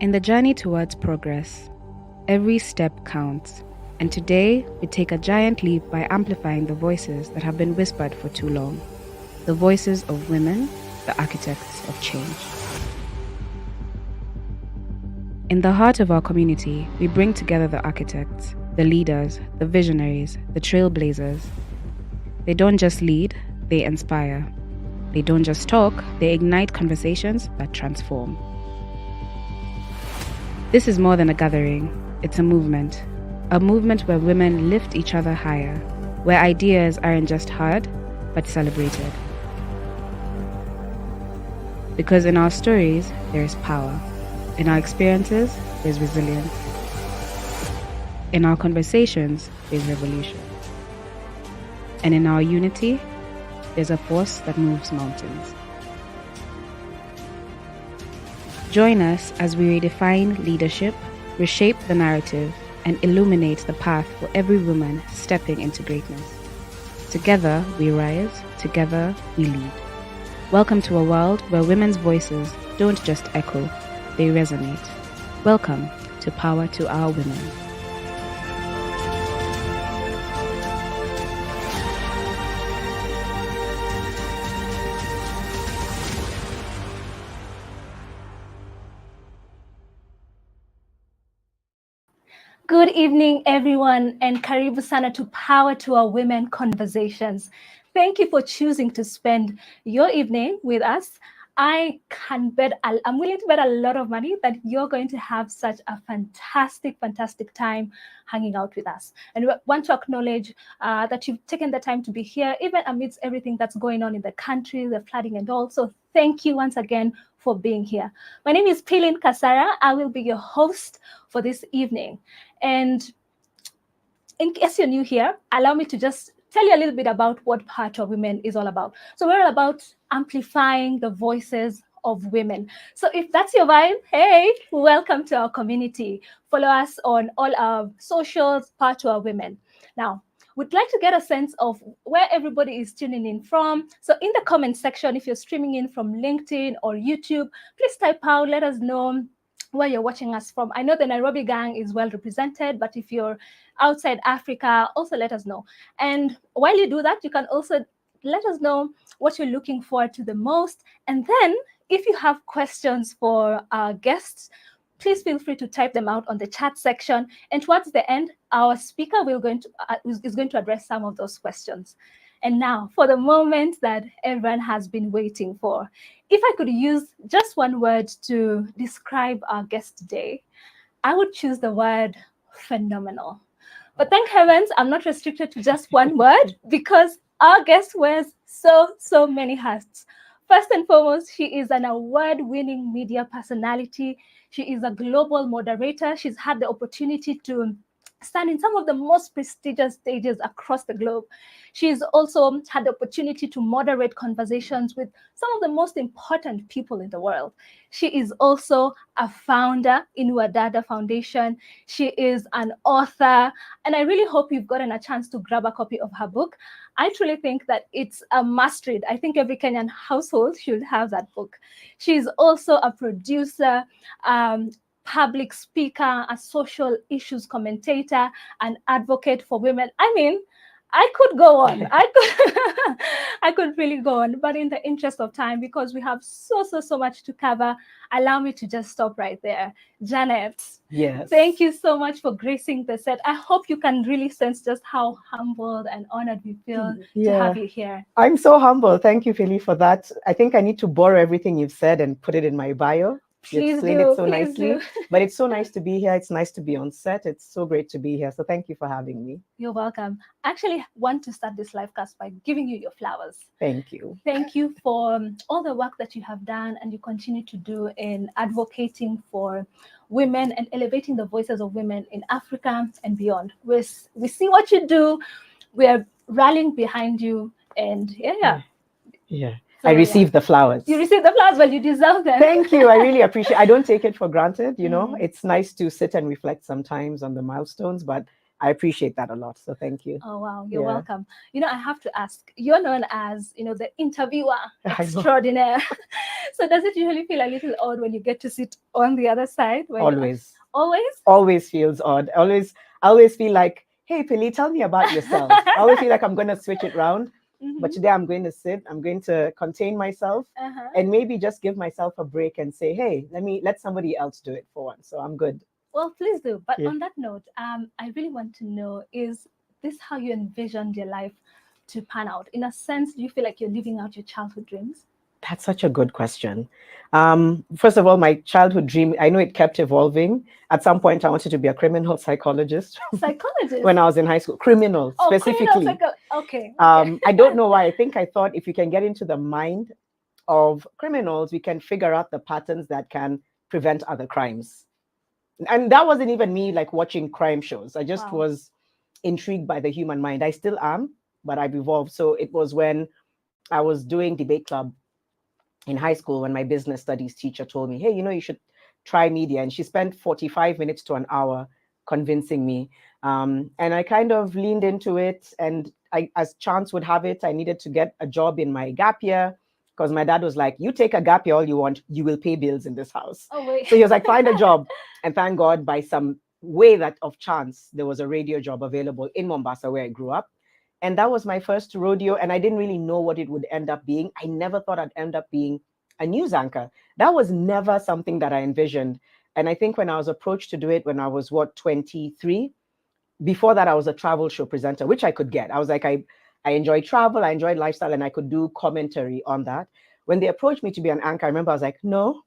In the journey towards progress, every step counts, and today we take a giant leap by amplifying the voices that have been whispered for too long. The voices of women, the architects of change. In the heart of our community, we bring together the architects, the leaders, the visionaries, the trailblazers. They don't just lead, they inspire. They don't just talk, they ignite conversations that transform. This is more than a gathering, it's a movement where women lift each other higher, where ideas aren't just heard, but celebrated. Because in our stories, there is power. In our experiences, there's resilience. In our conversations, there's revolution. And in our unity, there's a force that moves mountains. Join us as we redefine leadership, reshape the narrative, and illuminate the path for every woman stepping into greatness. Together we rise, together we lead. Welcome to a world where women's voices don't just echo, they resonate. Welcome to Power to Our Women. Good evening, everyone, and karibu sana to Power to Our Women Conversations. Thank you for choosing to spend your evening with us. I'm willing to bet a lot of money that you're going to have such a fantastic time hanging out with us. And we want to acknowledge that you've taken the time to be here, even amidst everything that's going on in the country, the flooding and all. So thank you once again for being here. My name is Pilin Kasara. I will be your host for this evening. And in case you're new here, allow me to just tell you a little bit about what Power to Our Women is all about. So we're all about amplifying the voices of women. So if that's your vibe, hey, welcome to our community. Follow us on all our socials, Power to Our Women. Now, we'd like to get a sense of where everybody is tuning in from. So in the comment section, if you're streaming in from LinkedIn or YouTube, please type out, let us know where you're watching us from. I know the Nairobi gang is well represented, but if you're outside Africa, also let us know. And while you do that, you can also let us know what you're looking forward to the most. And then if you have questions for our guests, please feel free to type them out on the chat section. And towards the end, our speaker is going to address some of those questions. And now, for the moment that everyone has been waiting for, if I could use just one word to describe our guest today, I would choose the word phenomenal. But thank heavens, I'm not restricted to just one word because our guest wears so many hats. First and foremost, she is an award-winning media personality. She is a global moderator. She's had the opportunity to stand in some of the most prestigious stages across the globe. She's also had the opportunity to moderate conversations with some of the most important people in the world. She is also a founder in Wadada Foundation. She is an author, and I really hope you've gotten a chance to grab a copy of her book. I truly think that it's a must read. I think every Kenyan household should have that book. She's also a producer, public speaker, a social issues commentator, an advocate for women. I mean, I could go on. I could really go on, but in the interest of time, because we have so much to cover, allow me to just stop right there. Janet, yes, thank you so much for gracing the set. I hope you can really sense just how humbled and honored we feel to have you here. I'm so humble. Thank you, Philly, for that. I think I need to borrow everything you've said and put it in my bio. You explained it so nicely, but it's so nice to be here. It's nice to be on set. It's so great to be here. So thank you for having me. You're welcome. I actually want to start this live cast by giving you your flowers. Thank you. Thank you for all the work that you have done and you continue to do in advocating for women and elevating the voices of women in Africa and beyond. We see what you do. We are rallying behind you, and yeah. So, I received the flowers. You received the flowers, well, you deserve them. Thank you. I really appreciate it. I don't take it for granted, you know. It's nice to sit and reflect sometimes on the milestones, but I appreciate that a lot. So thank you. Oh, wow. You're welcome. I have to ask, you're known as, the interviewer extraordinaire. So does it usually feel a little odd when you get to sit on the other side? Always. Always? Always feels odd. I always feel like, hey, Pili, tell me about yourself. I always feel like I'm going to switch it around. But today I'm going to sit, I'm going to contain myself and maybe just give myself a break and say, hey, let somebody else do it for once. So I'm good. Well, please do. But on that note, I really want to know, is this how you envisioned your life to pan out? In a sense, do you feel like you're living out your childhood dreams? That's such a good question. First of all, my childhood dream, I know it kept evolving. At some point, I wanted to be a criminal psychologist. Psychologist? When I was in high school. Criminal, specifically. Okay. I don't know why. I think I thought if you can get into the mind of criminals, we can figure out the patterns that can prevent other crimes. And that wasn't even me like watching crime shows. I just was intrigued by the human mind. I still am, but I've evolved. So it was when I was doing debate club in high school when my business studies teacher told me, hey, you should try media. And she spent 45 minutes to an hour convincing me. And I kind of leaned into it. And as chance would have it, I needed to get a job in my gap year because my dad was like, you take a gap year all you want, you will pay bills in this house. Oh, wait. So he was like, find a job. And thank God, by some way that of chance, there was a radio job available in Mombasa where I grew up. And that was my first rodeo. And I didn't really know what it would end up being. I never thought I'd end up being a news anchor. That was never something that I envisioned. And I think when I was approached to do it when I was, 23, before that, I was a travel show presenter, which I could get. I was like, I enjoy travel, I enjoy lifestyle, and I could do commentary on that. When they approached me to be an anchor, I remember I was like, no.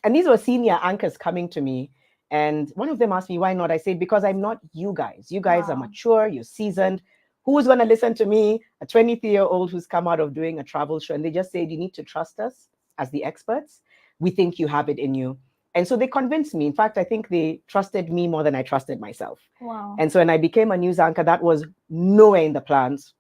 And these were senior anchors coming to me. And one of them asked me, why not? I said, because I'm not you guys. You guys are mature, you're seasoned. Who's going to listen to me? A 23-year-old who's come out of doing a travel show. And they just said, you need to trust us as the experts. We think you have it in you. And so they convinced me. In fact, I think they trusted me more than I trusted myself. Wow. And so when I became a news anchor, that was nowhere in the plans.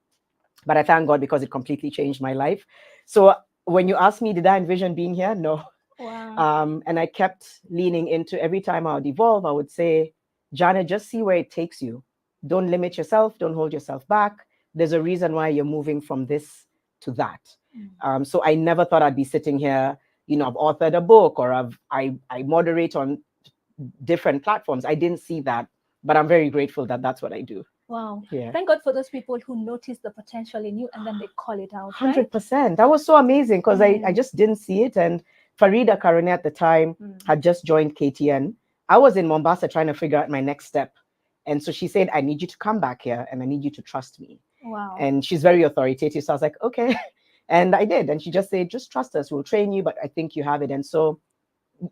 But I thank God because it completely changed my life. So when you ask me, did I envision being here? No. Wow. And I kept leaning into every time I would evolve, I would say, Janet, just see where it takes you. Don't limit yourself. Don't hold yourself back. There's a reason why you're moving from this to that. So I never thought I'd be sitting here. I've authored a book or I moderate on different platforms. I didn't see that, but I'm very grateful that that's what I do. Wow. Yeah. Thank God for those people who notice the potential in you and then they call it out. 100%. That was so amazing because I just didn't see it. And Farida Karone at the time had just joined KTN. I was in Mombasa trying to figure out my next step. And so she said, I need you to come back here and I need you to trust me. Wow. And she's very authoritative. So I was like, okay. And I did. And she just said, just trust us. We'll train you, but I think you have it. And so,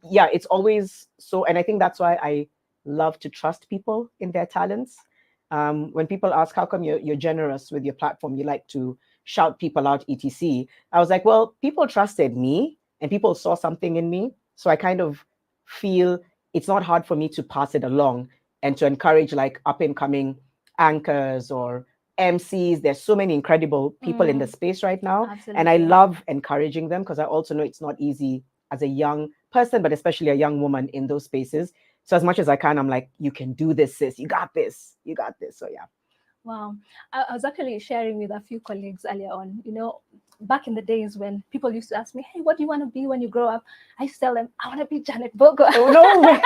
yeah, it's always so. And I think that's why I love to trust people in their talents. When people ask, how come you're generous with your platform? You like to shout people out, etc. I was like, well, people trusted me and people saw something in me. So I kind of feel it's not hard for me to pass it along and to encourage like up and coming anchors or MCs. There's so many incredible people in the space right now. Absolutely. And I love encouraging them because I also know it's not easy as a young person, but especially a young woman in those spaces. So as much as I can, I'm like, you can do this, sis. You got this. You got this. So yeah. Wow. I was actually sharing with a few colleagues earlier on, back in the days when people used to ask me, hey, what do you want to be when you grow up? I used to tell them, I want to be Janet Mbugua. Oh, no way.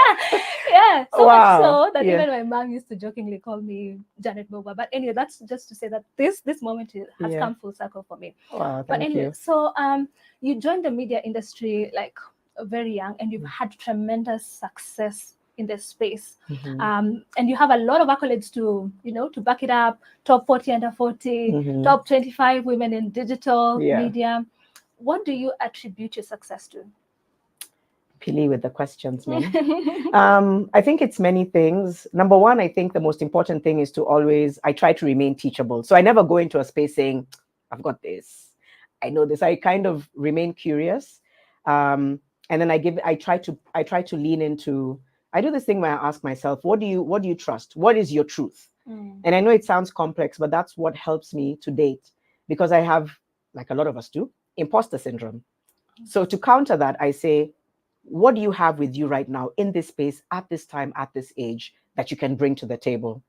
Yeah. So Wow. much so that even my mom used to jokingly call me Janet Mbugua. But anyway, that's just to say that this moment has come full circle for me. Wow, but anyway, you. So you joined the media industry like very young and you've had tremendous success in this space. And you have a lot of accolades to back it up. Top 40 under 40, top 25 women in digital media. What do you attribute your success to? Pili with the questions, man. I think it's many things. Number one, I think the most important thing is I try to remain teachable. So I never go into a space saying, I've got this, I know this. I kind of remain curious. And then I try to lean into, I do this thing where I ask myself, what do you trust? What is your truth? And I know it sounds complex, but that's what helps me to date because I have, like a lot of us do, imposter syndrome. So to counter that, I say, what do you have with you right now in this space, at this time, at this age, that you can bring to the table?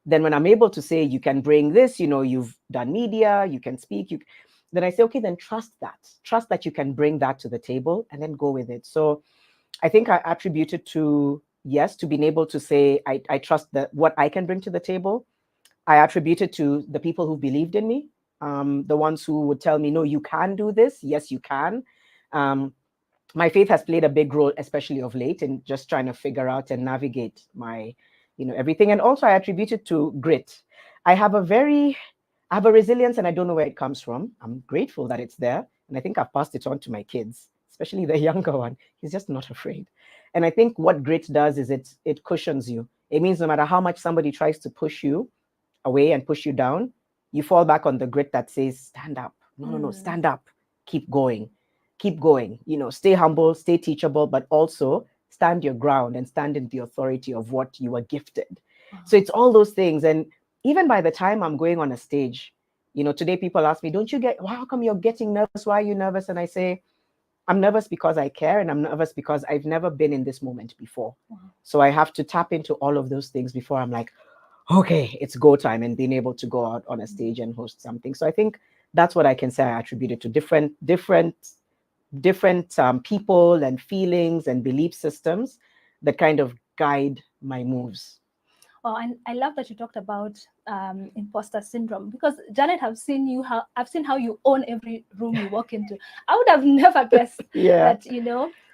then when I'm able to say, you can bring this, you've done media, you can speak, then I say, okay, then trust that you can bring that to the table and then go with it. So I think I attributed to, yes, to being able to say, I trust that what I can bring to the table. I attributed to the people who believed in me, the ones who would tell me, no, you can do this. Yes, you can. My faith has played a big role, especially of late, in just trying to figure out and navigate my, everything. And also I attributed to grit. I have a resilience, and I don't know where it comes from. I'm grateful that it's there. And I think I've passed it on to my kids, especially the younger one. He's just not afraid. And I think what grit does is it cushions you. It means no matter how much somebody tries to push you away and push you down, you fall back on the grit that says, stand up. No, stand up. Keep going. Stay humble, stay teachable, but also stand your ground and stand in the authority of what you are gifted. So it's all those things. And even by the time I'm going on a stage, today people ask me, how come you're getting nervous? Why are you nervous? And I say, I'm nervous because I care, and I'm nervous because I've never been in this moment before. So I have to tap into all of those things before I'm like, okay, it's go time, and being able to go out on a stage and host something. So I think that's what I can say I attributed to different people and feelings and belief systems that kind of guide my moves. Oh, and I love that you talked about imposter syndrome, because Janet, I've seen how you own every room you walk into. I would have never guessed that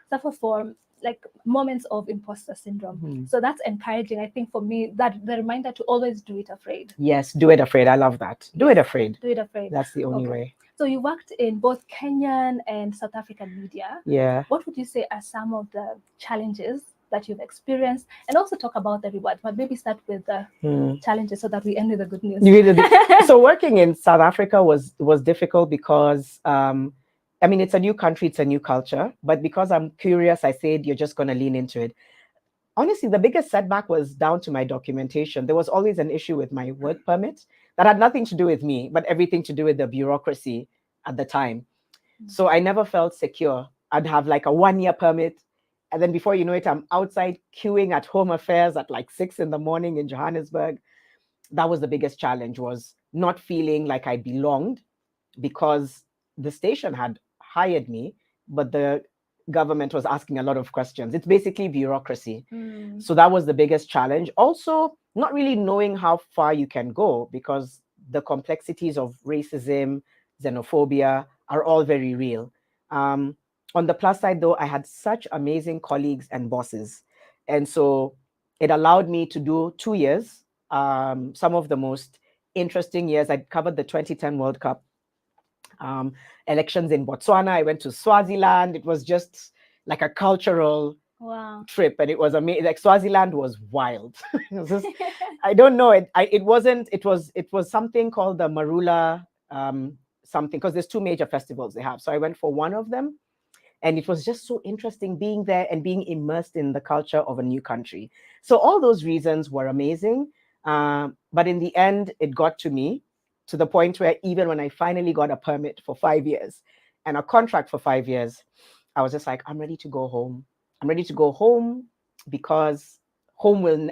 suffer from like moments of imposter syndrome. So that's encouraging. I think for me, that the reminder to always do it afraid. Yes, do it afraid. I love that. Do it afraid. Do it afraid. That's the only way. So you worked in both Kenyan and South African media. Yeah. What would you say are some of the challenges that you've experienced, and also talk about the rewards, but maybe start with the challenges so that we end with the good news. So working in South Africa was difficult because it's a new country, it's a new culture, but because I'm curious, I said, you're just going to lean into it. Honestly, the biggest setback was down to my documentation. There was always an issue with my work permit that had nothing to do with me, but everything to do with the bureaucracy at the time. So I never felt secure. I'd have like a 1-year permit, and then before you know it, I'm outside queuing at Home Affairs at like 6 a.m. in Johannesburg. That was the biggest challenge, was not feeling like I belonged, because the station had hired me, but the government was asking a lot of questions. It's basically bureaucracy. So that was the biggest challenge. Also, not really knowing how far you can go, because the complexities of racism, xenophobia are all very real. On the plus side, though, I had such amazing colleagues and bosses. And so it allowed me to do 2 years, some of the most interesting years. I covered the 2010 World Cup, elections in Botswana. I went to Swaziland. It was just like a cultural trip, and it was amazing. Like, Swaziland was wild. It was just, I don't know. It was something called the Marula something, because there's 2 major festivals they have. So I went for one of them, and it was just so interesting being there and being immersed in the culture of a new country. So all those reasons were amazing. But in the end, it got to me, to the point where even when I finally got a permit for 5 years and a contract for 5 years, I was just like, I'm ready to go home. I'm ready to go home, because home,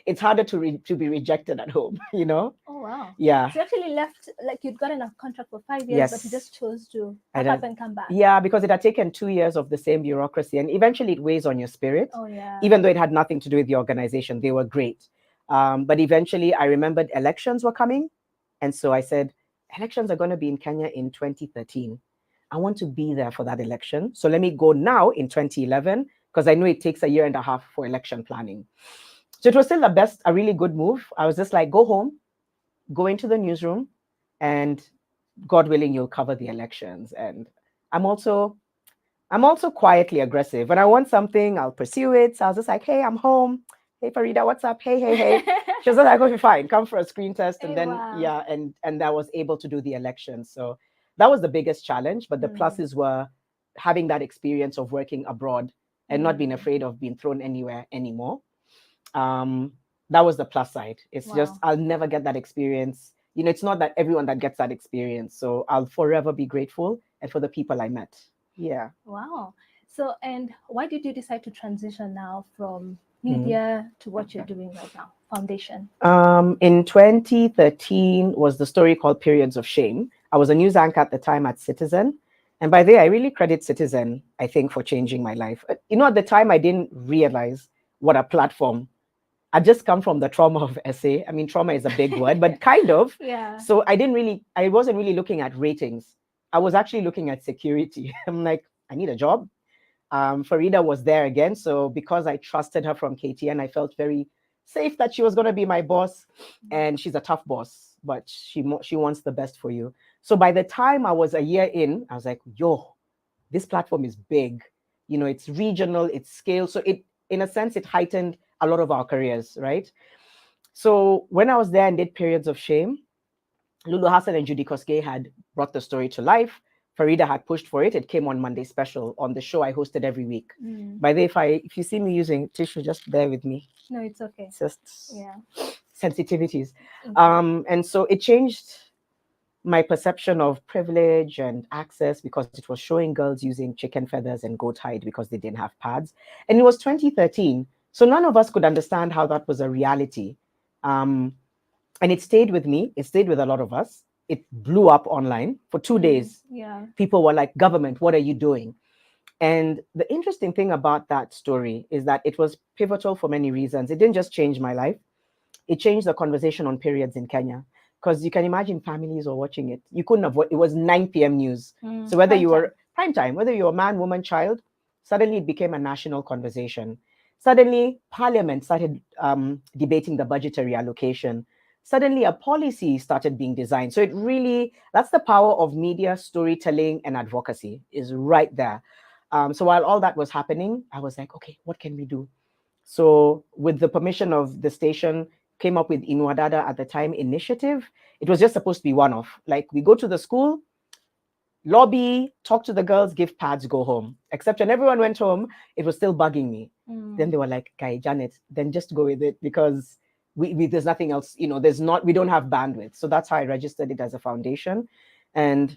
it's harder to be rejected at home, Oh, wow. Yeah. So you actually left, like you'd gotten a contract for 5 years, but you just chose to pack up and come back. Yeah, because it had taken 2 years of the same bureaucracy, and eventually it weighs on your spirit. Oh, yeah. Even though it had nothing to do with the organization, they were great. But eventually I remembered elections were coming. And so I said, elections are going to be in Kenya in 2013. I want to be there for that election. So let me go now in 2011, because I know it takes 1.5 years for election planning. So it was still a really good move. I was just like, go home, go into the newsroom, and God willing, you'll cover the elections. And I'm also quietly aggressive. When I want something, I'll pursue it. So I was just like, hey, I'm home. Hey, Farida, what's up? Hey. She was like, okay, fine, come for a screen test. And then, and I was able to do the election. So that was the biggest challenge. But the pluses were having that experience of working abroad and not being afraid of being thrown anywhere anymore. That was the plus side. It's just, I'll never get that experience. It's not that everyone that gets that experience. So I'll forever be grateful, and for the people I met. Yeah. Wow. So, and why did you decide to transition now from media to what you're doing right now? foundation? In 2013 was the story called Periods of Shame. I was a news anchor at the time at Citizen. And by the way, I really credit Citizen, I think, for changing my life. At the time, I didn't realize what a platform. I just come from the trauma of SA. I mean, trauma is a big word, but kind of. Yeah. So I wasn't really looking at ratings. I was actually looking at security. I'm like, I need a job. Farida was there again. So because I trusted her from KTN, I felt very safe that she was going to be my boss. And she's a tough boss, but she wants the best for you. So by the time I was a year in, I was like, yo, this platform is big. It's regional, it's scale. So in a sense, it heightened a lot of our careers, right? So when I was there and did Periods of Shame, Lulu Hassan and Judy Koskei had brought the story to life. Farida had pushed for it. It came on Monday Special on the show I hosted every week. By the way, if you see me using tissue, just bear with me. No, it's okay. It's just sensitivities. And so it changed my perception of privilege and access because it was showing girls using chicken feathers and goat hide because they didn't have pads. And it was 2013. So none of us could understand how that was a reality. And it stayed with me. It stayed with a lot of us. It blew up online for 2 days. Yeah. People were like, government, what are you doing? And the interesting thing about that story is that it was pivotal for many reasons. It didn't just change my life. It changed the conversation on periods in Kenya. Because you can imagine families were watching it. You couldn't avoid it. Was 9 p.m. news. So whether you were prime time, whether you were a man, woman, child, suddenly it became a national conversation. Suddenly, Parliament started debating the budgetary allocation. Suddenly, a policy started being designed. So that's the power of media, storytelling, and advocacy is right there. So while all that was happening, I was like, okay, what can we do? So with the permission of the station, came up with Inuadada at the time initiative. It was just supposed to be one-off. Like we go to the school, lobby, talk to the girls, give pads, go home. Except when everyone went home, it was still bugging me. Then they were like, "Kai, Janet, then just go with it because there's nothing else. We don't have bandwidth." So that's how I registered it as a foundation. And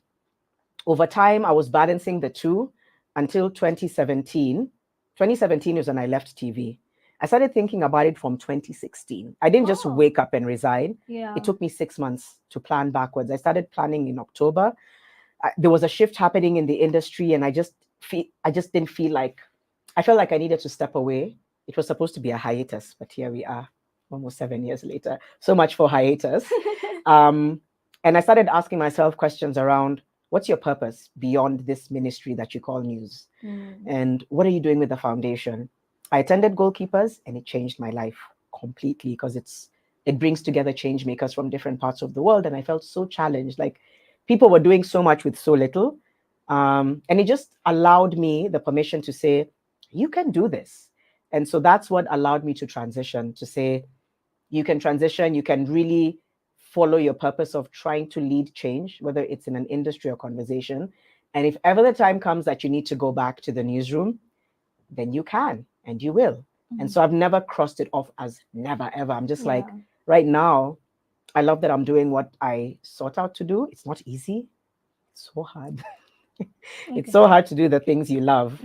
over time, I was balancing the two until 2017. 2017 is when I left TV. I started thinking about it from 2016. I didn't just wake up and resign. Yeah. It took me 6 months to plan backwards. I started planning in October. There was a shift happening in the industry, and I just didn't feel like, I felt like I needed to step away. It was supposed to be a hiatus, but here we are, almost 7 years later. So much for hiatus. And I started asking myself questions around, what's your purpose beyond this ministry that you call news? And what are you doing with the foundation? I attended Goalkeepers and it changed my life completely because it brings together change makers from different parts of the world. And I felt so challenged, like people were doing so much with so little. And it just allowed me the permission to say, you can do this. And so that's what allowed me to transition, to say, you can transition, you can really follow your purpose of trying to lead change, whether it's in an industry or conversation. And if ever the time comes that you need to go back to the newsroom, then you can. And you will. And so I've never crossed it off as never, ever. I'm just like, right now, I love that I'm doing what I sought out to do. It's not easy. It's so hard. It's so hard to do the things you love,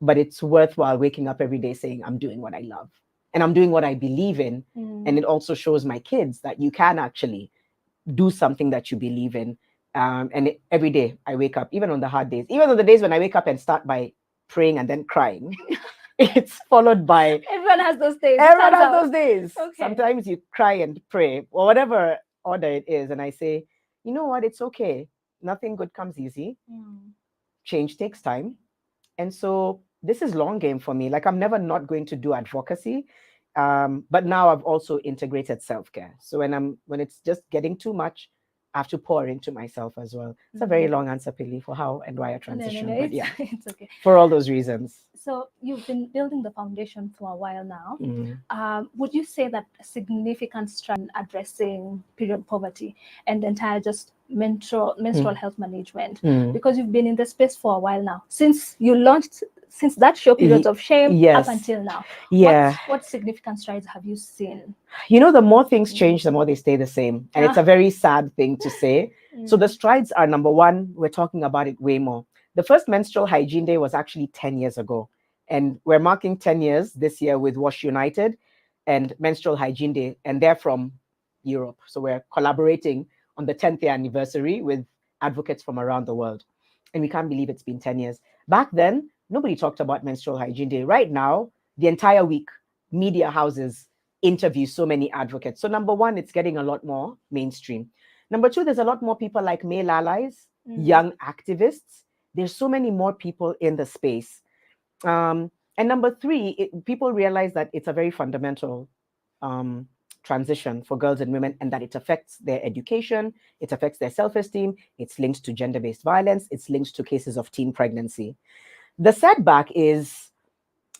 but it's worthwhile waking up every day saying, I'm doing what I love and I'm doing what I believe in. And it also shows my kids that you can actually do something that you believe in. Every day I wake up, even on the hard days, even on the days when I wake up and start by praying and then crying. It's followed by everyone has those days. Everyone has those days. Okay. Sometimes you cry and pray, or whatever order it is. And I say, you know what? It's okay. Nothing good comes easy. Change takes time. And so this is long game for me. Like I'm never not going to do advocacy. But now I've also integrated self-care. So when it's just getting too much, I have to pour into myself as well. It's a very long answer, Pili, for how and why I transition. No, but yeah, it's okay. For all those reasons. So you've been building the foundation for a while now. Would you say that a significant stride in addressing period poverty and the entire just menstrual health management, because you've been in the space for a while now, since you launched, since that show Periods of Shame up until now? What significant strides have you seen? The more things change, the more they stay the same. And it's a very sad thing to say. So the strides are, number one, we're talking about it way more. The first menstrual hygiene day was actually 10 years ago. And we're marking 10 years this year with Wash United. and Menstrual Hygiene Day, and they're from Europe. So we're collaborating on the 10th year anniversary with advocates from around the world. And we can't believe it's been 10 years. Back then, nobody talked about Menstrual Hygiene Day. Right now, the entire week, media houses interview so many advocates. So number one, it's getting a lot more mainstream. Number two, there's a lot more people like male allies, young activists. There's so many more people in the space. And number three, people realize that it's a very fundamental transition for girls and women, and that it affects their education, it affects their self-esteem, it's linked to gender-based violence, it's linked to cases of teen pregnancy. The setback is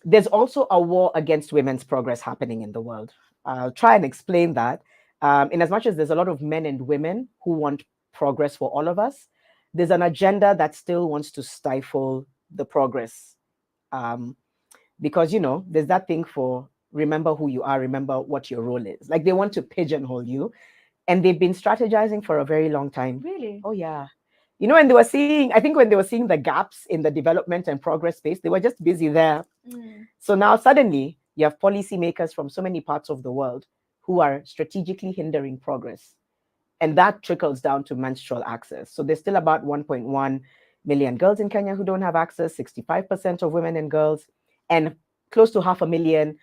there's also a war against women's progress happening in the world. I'll try and explain that. In as much as there's a lot of men and women who want progress for all of us, there's an agenda that still wants to stifle the progress. Because, you know, there's that thing for remember who you are, remember what your role is. Like they want to pigeonhole you. And they've been strategizing for a very long time. Really? Oh, yeah. You know, and they were seeing, I think when they were seeing the gaps in the development and progress space, they were just busy there. So now suddenly you have policymakers from so many parts of the world who are strategically hindering progress. And that trickles down to menstrual access. So there's still about 1.1 million girls in Kenya who don't have access, 65% of women and girls, and close to 500 million,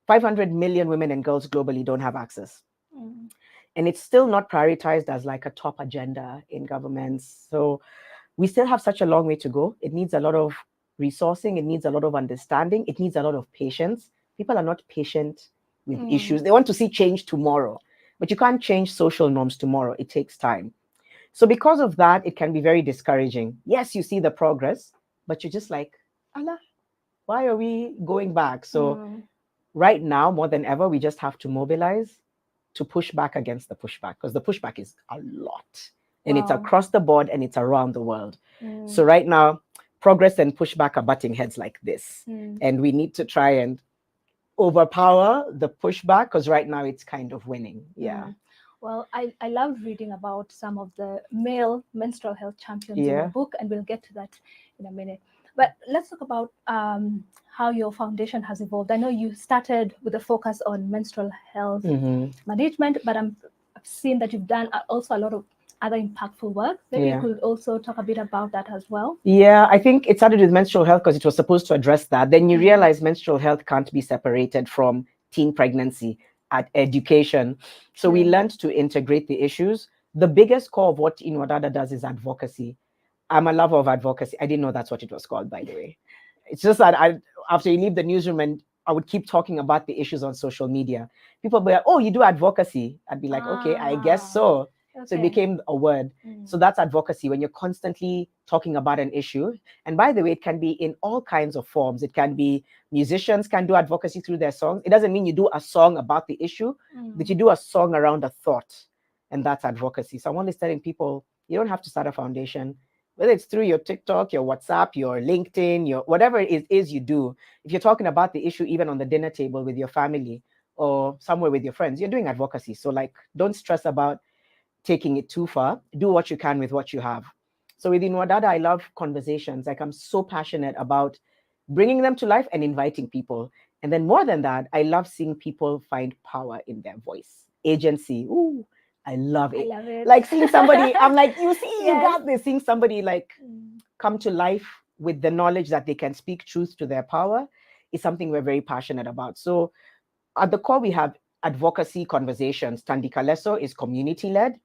500 million women and girls globally don't have access. And it's still not prioritized as like a top agenda in governments. So we still have such a long way to go. It needs a lot of resourcing. It needs a lot of understanding. It needs a lot of patience. People are not patient with issues. They want to see change tomorrow, but you can't change social norms tomorrow. It takes time. So because of that, it can be very discouraging. Yes, you see the progress, but you're just like, Allah, why are we going back? So right now, more than ever, we just have to mobilize to push back against the pushback, because the pushback is a lot. And it's across the board and it's around the world. So right now, progress and pushback are butting heads like this. And we need to try and overpower the pushback, because right now it's kind of winning. Yeah. Well, I love reading about some of the male menstrual health champions in your book, and we'll get to that in a minute. But let's talk about how your foundation has evolved. I know you started with a focus on menstrual health management, but I've seen that you've done also a lot of other impactful work. Maybe you could also talk a bit about that as well. Yeah, I think it started with menstrual health because it was supposed to address that. Then you realize menstrual health can't be separated from teen pregnancy at education. So we learned to integrate the issues. The biggest core of what Inwadada does is advocacy. I'm a lover of advocacy. I didn't know that's what it was called, by the way. It's just that after you leave the newsroom and I would keep talking about the issues on social media, people would be like, oh, you do advocacy. I'd be like, okay, I guess so. Okay. So it became a word. So that's advocacy, when you're constantly talking about an issue. And by the way, it can be in all kinds of forms. It can be musicians can do advocacy through their songs. It doesn't mean you do a song about the issue, but you do a song around a thought. And that's advocacy. So I'm always telling people, you don't have to start a foundation, whether it's through your TikTok, your WhatsApp, your LinkedIn, your whatever it is you do. If you're talking about the issue, even on the dinner table with your family or somewhere with your friends, you're doing advocacy. So like, don't stress about taking it too far. Do what you can with what you have. So within Wadada, I love conversations. Like I'm so passionate about bringing them to life and inviting people. And then more than that, I love seeing people find power in their voice. Agency. Ooh, I love it. I love it. Like seeing somebody, I'm like, you see, you got this. Seeing somebody like come to life with the knowledge that they can speak truth to their power is something we're very passionate about. So at the core, we have advocacy conversations. Tandika Leso is community-led.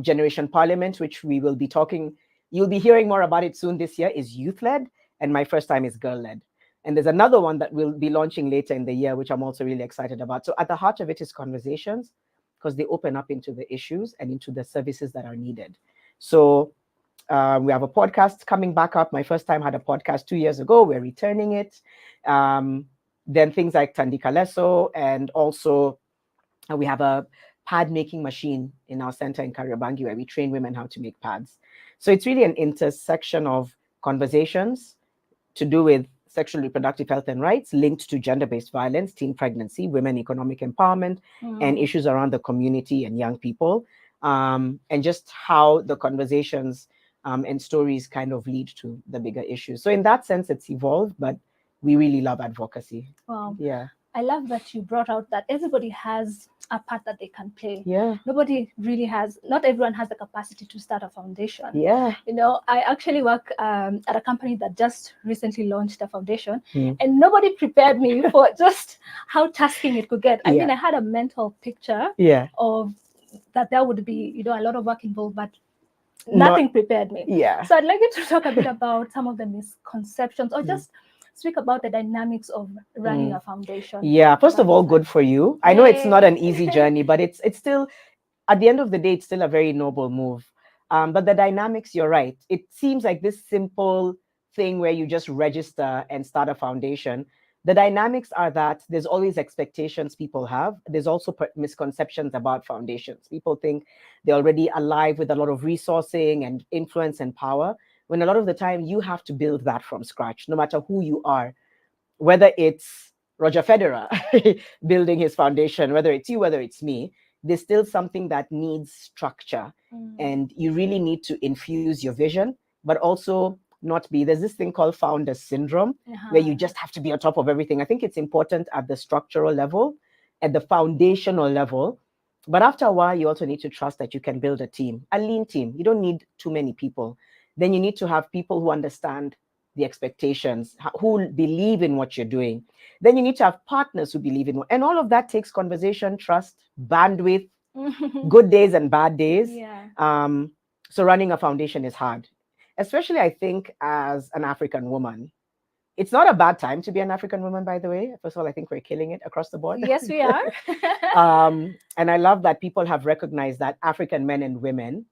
Generation Parliament, which we will be talking, you'll be hearing more about it soon this year, is youth-led. And my first time is girl-led. And there's another one that we'll be launching later in the year, which I'm also really excited about. So at the heart of it is conversations, because they open up into the issues and into the services that are needed. So we have a podcast coming back up. My first time had a podcast 2 years ago. We're returning it. Then things like Tandika Leso, and also we have a pad making machine in our center in Kariobangi where we train women how to make pads. So it's really an intersection of conversations to do with sexual reproductive health and rights linked to gender-based violence, teen pregnancy, women economic empowerment, and issues around the community and young people, and just how the conversations and stories kind of lead to the bigger issues. So in that sense, it's evolved, but we really love advocacy. Wow. Yeah. I love that you brought out that everybody has a part that they can play. Yeah. Not everyone has the capacity to start a foundation. Yeah. I actually work at a company that just recently launched a foundation, Mm. and nobody prepared me for just how tasking it could get. I mean, Yeah. I had a mental picture Yeah. of that there would be, a lot of work involved, but Not. nothing prepared me. Yeah. So I'd like you to talk a bit about some of the misconceptions, or just speak about the dynamics of running a foundation. Yeah. First of all, good for you. I know it's not Yay. an easy journey, but it's still, at the end of the day, it's still a very noble move. But the dynamics, you're right. It seems like this simple thing where you just register and start a foundation. The dynamics are that there's always expectations people have. There's also misconceptions about foundations. People think they're already alive with a lot of resourcing and influence and power, when a lot of the time you have to build that from scratch, no matter who you are, whether it's Roger Federer building his foundation, whether it's you, whether it's me. There's still something that needs structure, and you really need to infuse your vision, but also not be, there's this thing called founder syndrome, where you just have to be on top of everything. I think it's important at the structural level, at the foundational level, but after a while you also need to trust that you can build a team, a lean team. You don't need too many people. Then you need to have people who understand the expectations, who believe in what you're doing. Then you need to have partners who believe in what, and all of that takes conversation, trust, bandwidth, good days and bad days. So running a foundation is hard, especially I think as an African woman. It's not a bad time to be an African woman, by the way. First of all, I think we're killing it across the board. Yes, we are. And I love that people have recognized that African men and women,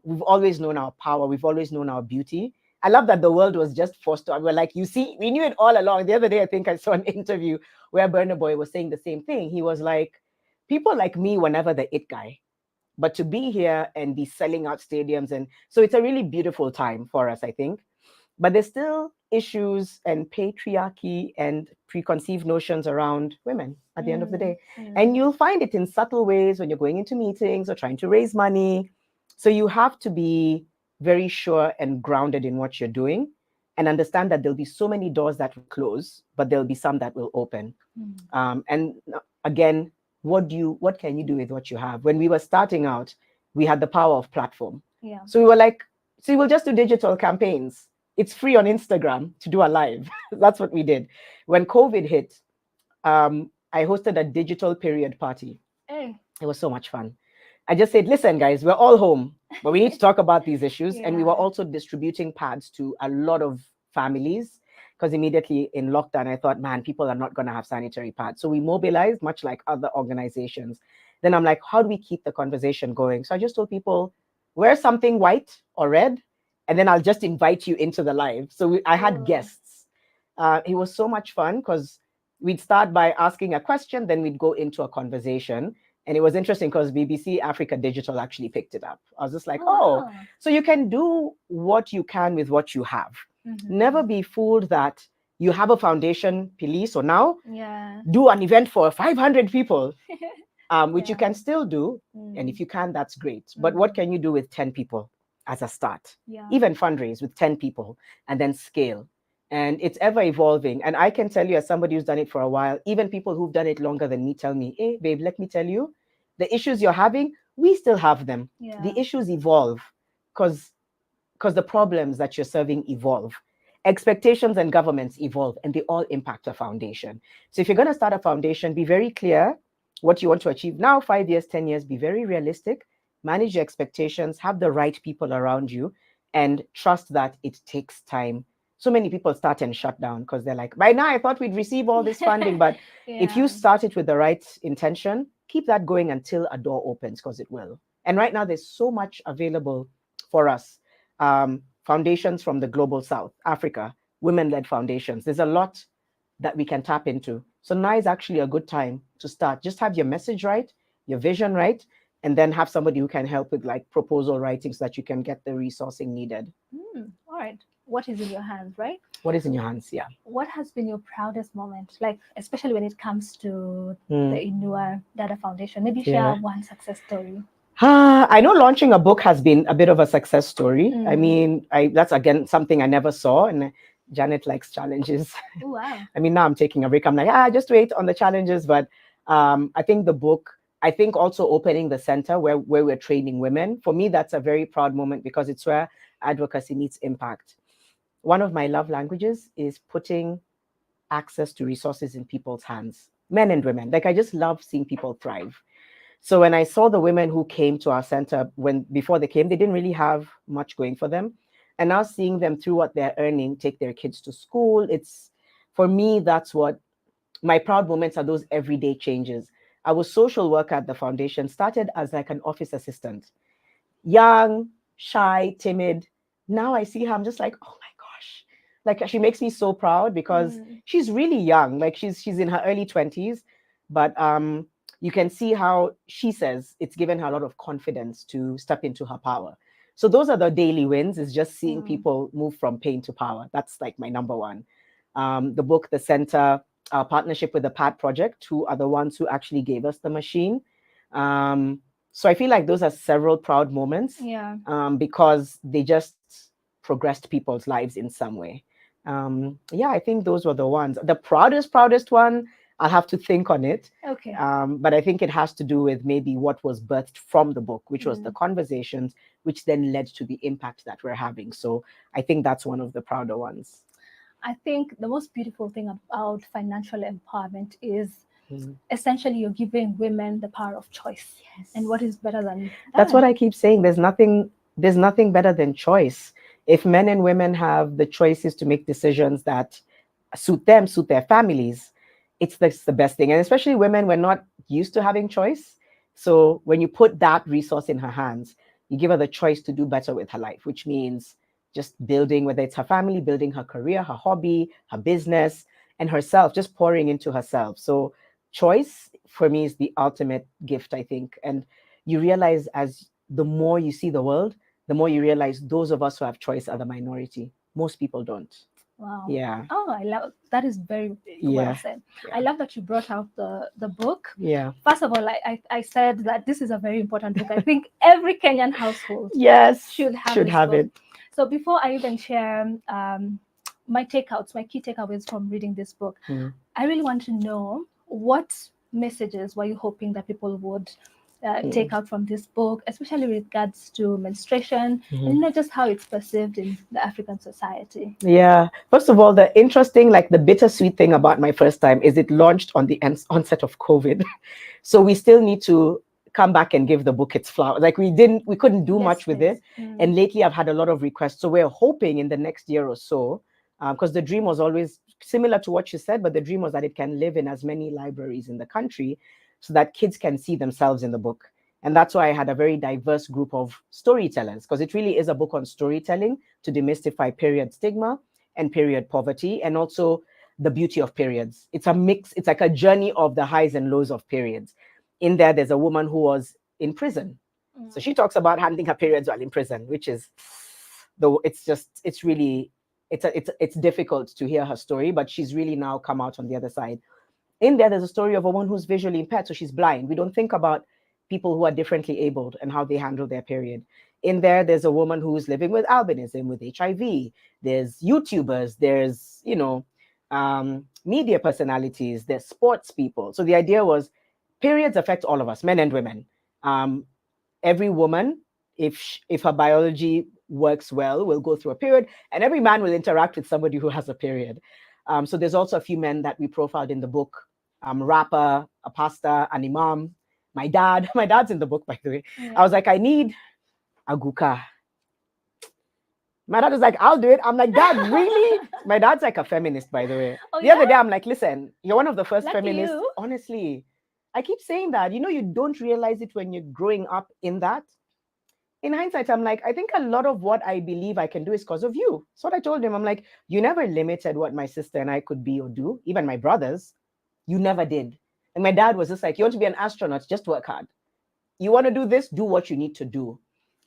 we've always known our power. We've always known our beauty. I love that the world was just forced to. We're like, you see, we knew it all along. The other day, I think I saw an interview where Burna Boy was saying the same thing. He was like, people like me were never the it guy, but to be here and be selling out stadiums. And so it's a really beautiful time for us, I think. But there's still issues and patriarchy and preconceived notions around women at the end of the day. And you'll find it in subtle ways when you're going into meetings or trying to raise money. So you have to be very sure and grounded in what you're doing, and understand that there'll be so many doors that will close, but there'll be some that will open. And again, what can you do with what you have? When we were starting out, we had the power of platform. So we were like, so we'll just do digital campaigns. It's free on Instagram to do a live. That's what we did. When COVID hit, I hosted a digital period party. It was so much fun. I just said, listen, guys, we're all home, but we need to talk about these issues. And we were also distributing pads to a lot of families, because immediately in lockdown, I thought, man, people are not going to have sanitary pads. So we mobilized, much like other organizations. Then I'm like, how do we keep the conversation going? So I just told people, wear something white or red, and then I'll just invite you into the live. So I had guests. It was so much fun, because we'd start by asking a question, then we'd go into a conversation. And it was interesting because BBC Africa Digital actually picked it up. I was just like, so you can do what you can with what you have. Never be fooled that you have a foundation, police, or now do an event for 500 people, which you can still do. And if you can, that's great. But what can you do with 10 people as a start? Even fundraise with 10 people and then scale. And it's ever evolving. And I can tell you, as somebody who's done it for a while, even people who've done it longer than me tell me, hey, babe, let me tell you, the issues you're having, we still have them. The issues evolve because the problems that you're serving evolve. Expectations and governments evolve, and they all impact a foundation. So if you're going to start a foundation, be very clear what you want to achieve now, 5 years, 10 years, be very realistic, manage your expectations, have the right people around you, and trust that it takes time. So many people start and shut down because they're like, by now I thought we'd receive all this funding. But if you start it with the right intention, keep that going until a door opens, because it will. And right now there's so much available for us. Foundations from the global south, Africa, women-led foundations. There's a lot that we can tap into. So now is actually a good time to start. Just have your message right, your vision right, and then have somebody who can help with like proposal writing so that you can get the resourcing needed. All right. What is in your hands, right? What is in your hands? Yeah. What has been your proudest moment, like especially when it comes to the Inua Dada Foundation? Maybe share one success story. I know launching a book has been a bit of a success story. I mean, that's again something I never saw, and Janet likes challenges. Oh, wow. I mean, now I'm taking a break. I'm like, just wait on the challenges. But I think the book, I think also opening the center where we're training women, for me, that's a very proud moment because it's where advocacy meets impact. One of my love languages is putting access to resources in people's hands, men and women. Like, I just love seeing people thrive. So when I saw the women who came to our center, before they came, they didn't really have much going for them. And now seeing them through what they're earning, take their kids to school, it's, for me, that's what my proud moments are, those everyday changes. I was social worker at the foundation, started as like an office assistant, young, shy, timid. Now I see her, I'm just like, oh my gosh. Like, she makes me so proud because she's really young. Like, she's in her early 20s, but you can see how she says it's given her a lot of confidence to step into her power. So those are the daily wins, is just seeing people move from pain to power. That's like my number one. The book, the center, our partnership with the PAT Project, who are the ones who actually gave us the machine. So I feel like those are several proud moments, because they just progressed people's lives in some way. I think those were the ones. The proudest one, I'll have to think on it. Okay. But I think it has to do with maybe what was birthed from the book, which was the conversations, which then led to the impact that we're having. So I think that's one of the prouder ones. I think the most beautiful thing about financial empowerment is essentially you're giving women the power of choice. Yes. And what is better than that? That's what I keep saying. There's nothing better than choice. If men and women have the choices to make decisions that suit them, suit their families, it's the best thing. And especially women, we're not used to having choice. So when you put that resource in her hands, you give her the choice to do better with her life, which means just building, whether it's her family, building her career, her hobby, her business, and herself, just pouring into herself. So choice for me is the ultimate gift, I think. And you realize, as the more you see the world, the more you realize those of us who have choice are the minority. Most people don't. Wow. Yeah. Oh, I love that. Is very well said. Yeah. I love that you brought out the book. Yeah. First of all, I said that this is a very important book. I think every Kenyan household should have it. So before I even share my key takeaways from reading this book, I really want to know, what messages were you hoping that people would take out from this book, especially with regards to menstruation, and not just how it's perceived in the African society? Yeah. First of all, the interesting, like the bittersweet thing about my first time is it launched on the onset of COVID. So we still need to come back and give the book its flowers. Like, we couldn't do much with it. And lately I've had a lot of requests. So we're hoping in the next year or so, because the dream was always similar to what you said, but the dream was that it can live in as many libraries in the country so that kids can see themselves in the book. And that's why I had a very diverse group of storytellers, because it really is a book on storytelling to demystify period stigma and period poverty, and also the beauty of periods. It's a mix. It's like a journey of the highs and lows of periods. In there's a woman who was in prison. So she talks about handling her periods while in prison, which is, it's really, it's difficult to hear her story, but she's really now come out on the other side. In there's a story of a woman who's visually impaired, so she's blind. We don't think about people who are differently abled and how they handle their period. In there's a woman who's living with albinism, with HIV. There's YouTubers, there's, media personalities, there's sports people. So the idea was, periods affect all of us, men and women. Every woman, if her biology works well, will go through a period, and every man will interact with somebody who has a period. So there's also a few men that we profiled in the book. Rapper, a pastor, an imam, my dad's in the book, by the way. Yeah. I was like, I need a guka. My dad was like, I'll do it. I'm like, Dad, really? My dad's like a feminist, by the way. The other day, I'm like, listen, you're one of the first feminists. Honestly, I keep saying that. You don't realize it when you're growing up in that. In hindsight, I'm like, I think a lot of what I believe I can do is because of you. So what I told him, I'm like, you never limited what my sister and I could be or do, even my brothers. You never did. And my dad was just like, you want to be an astronaut, just work hard. You want to do this, do what you need to do.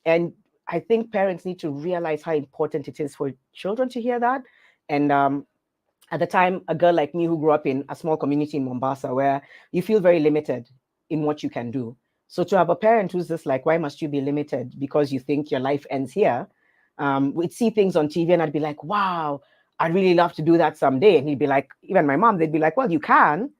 And I think parents need to realize how important it is for children to hear that. And at the time, a girl like me who grew up in a small community in Mombasa, where you feel very limited in what you can do. So to have a parent who's just like, why must you be limited because you think your life ends here? We'd see things on TV and I'd be like, wow, I'd really love to do that someday. And he'd be like, even my mom, they'd be like, well, you can.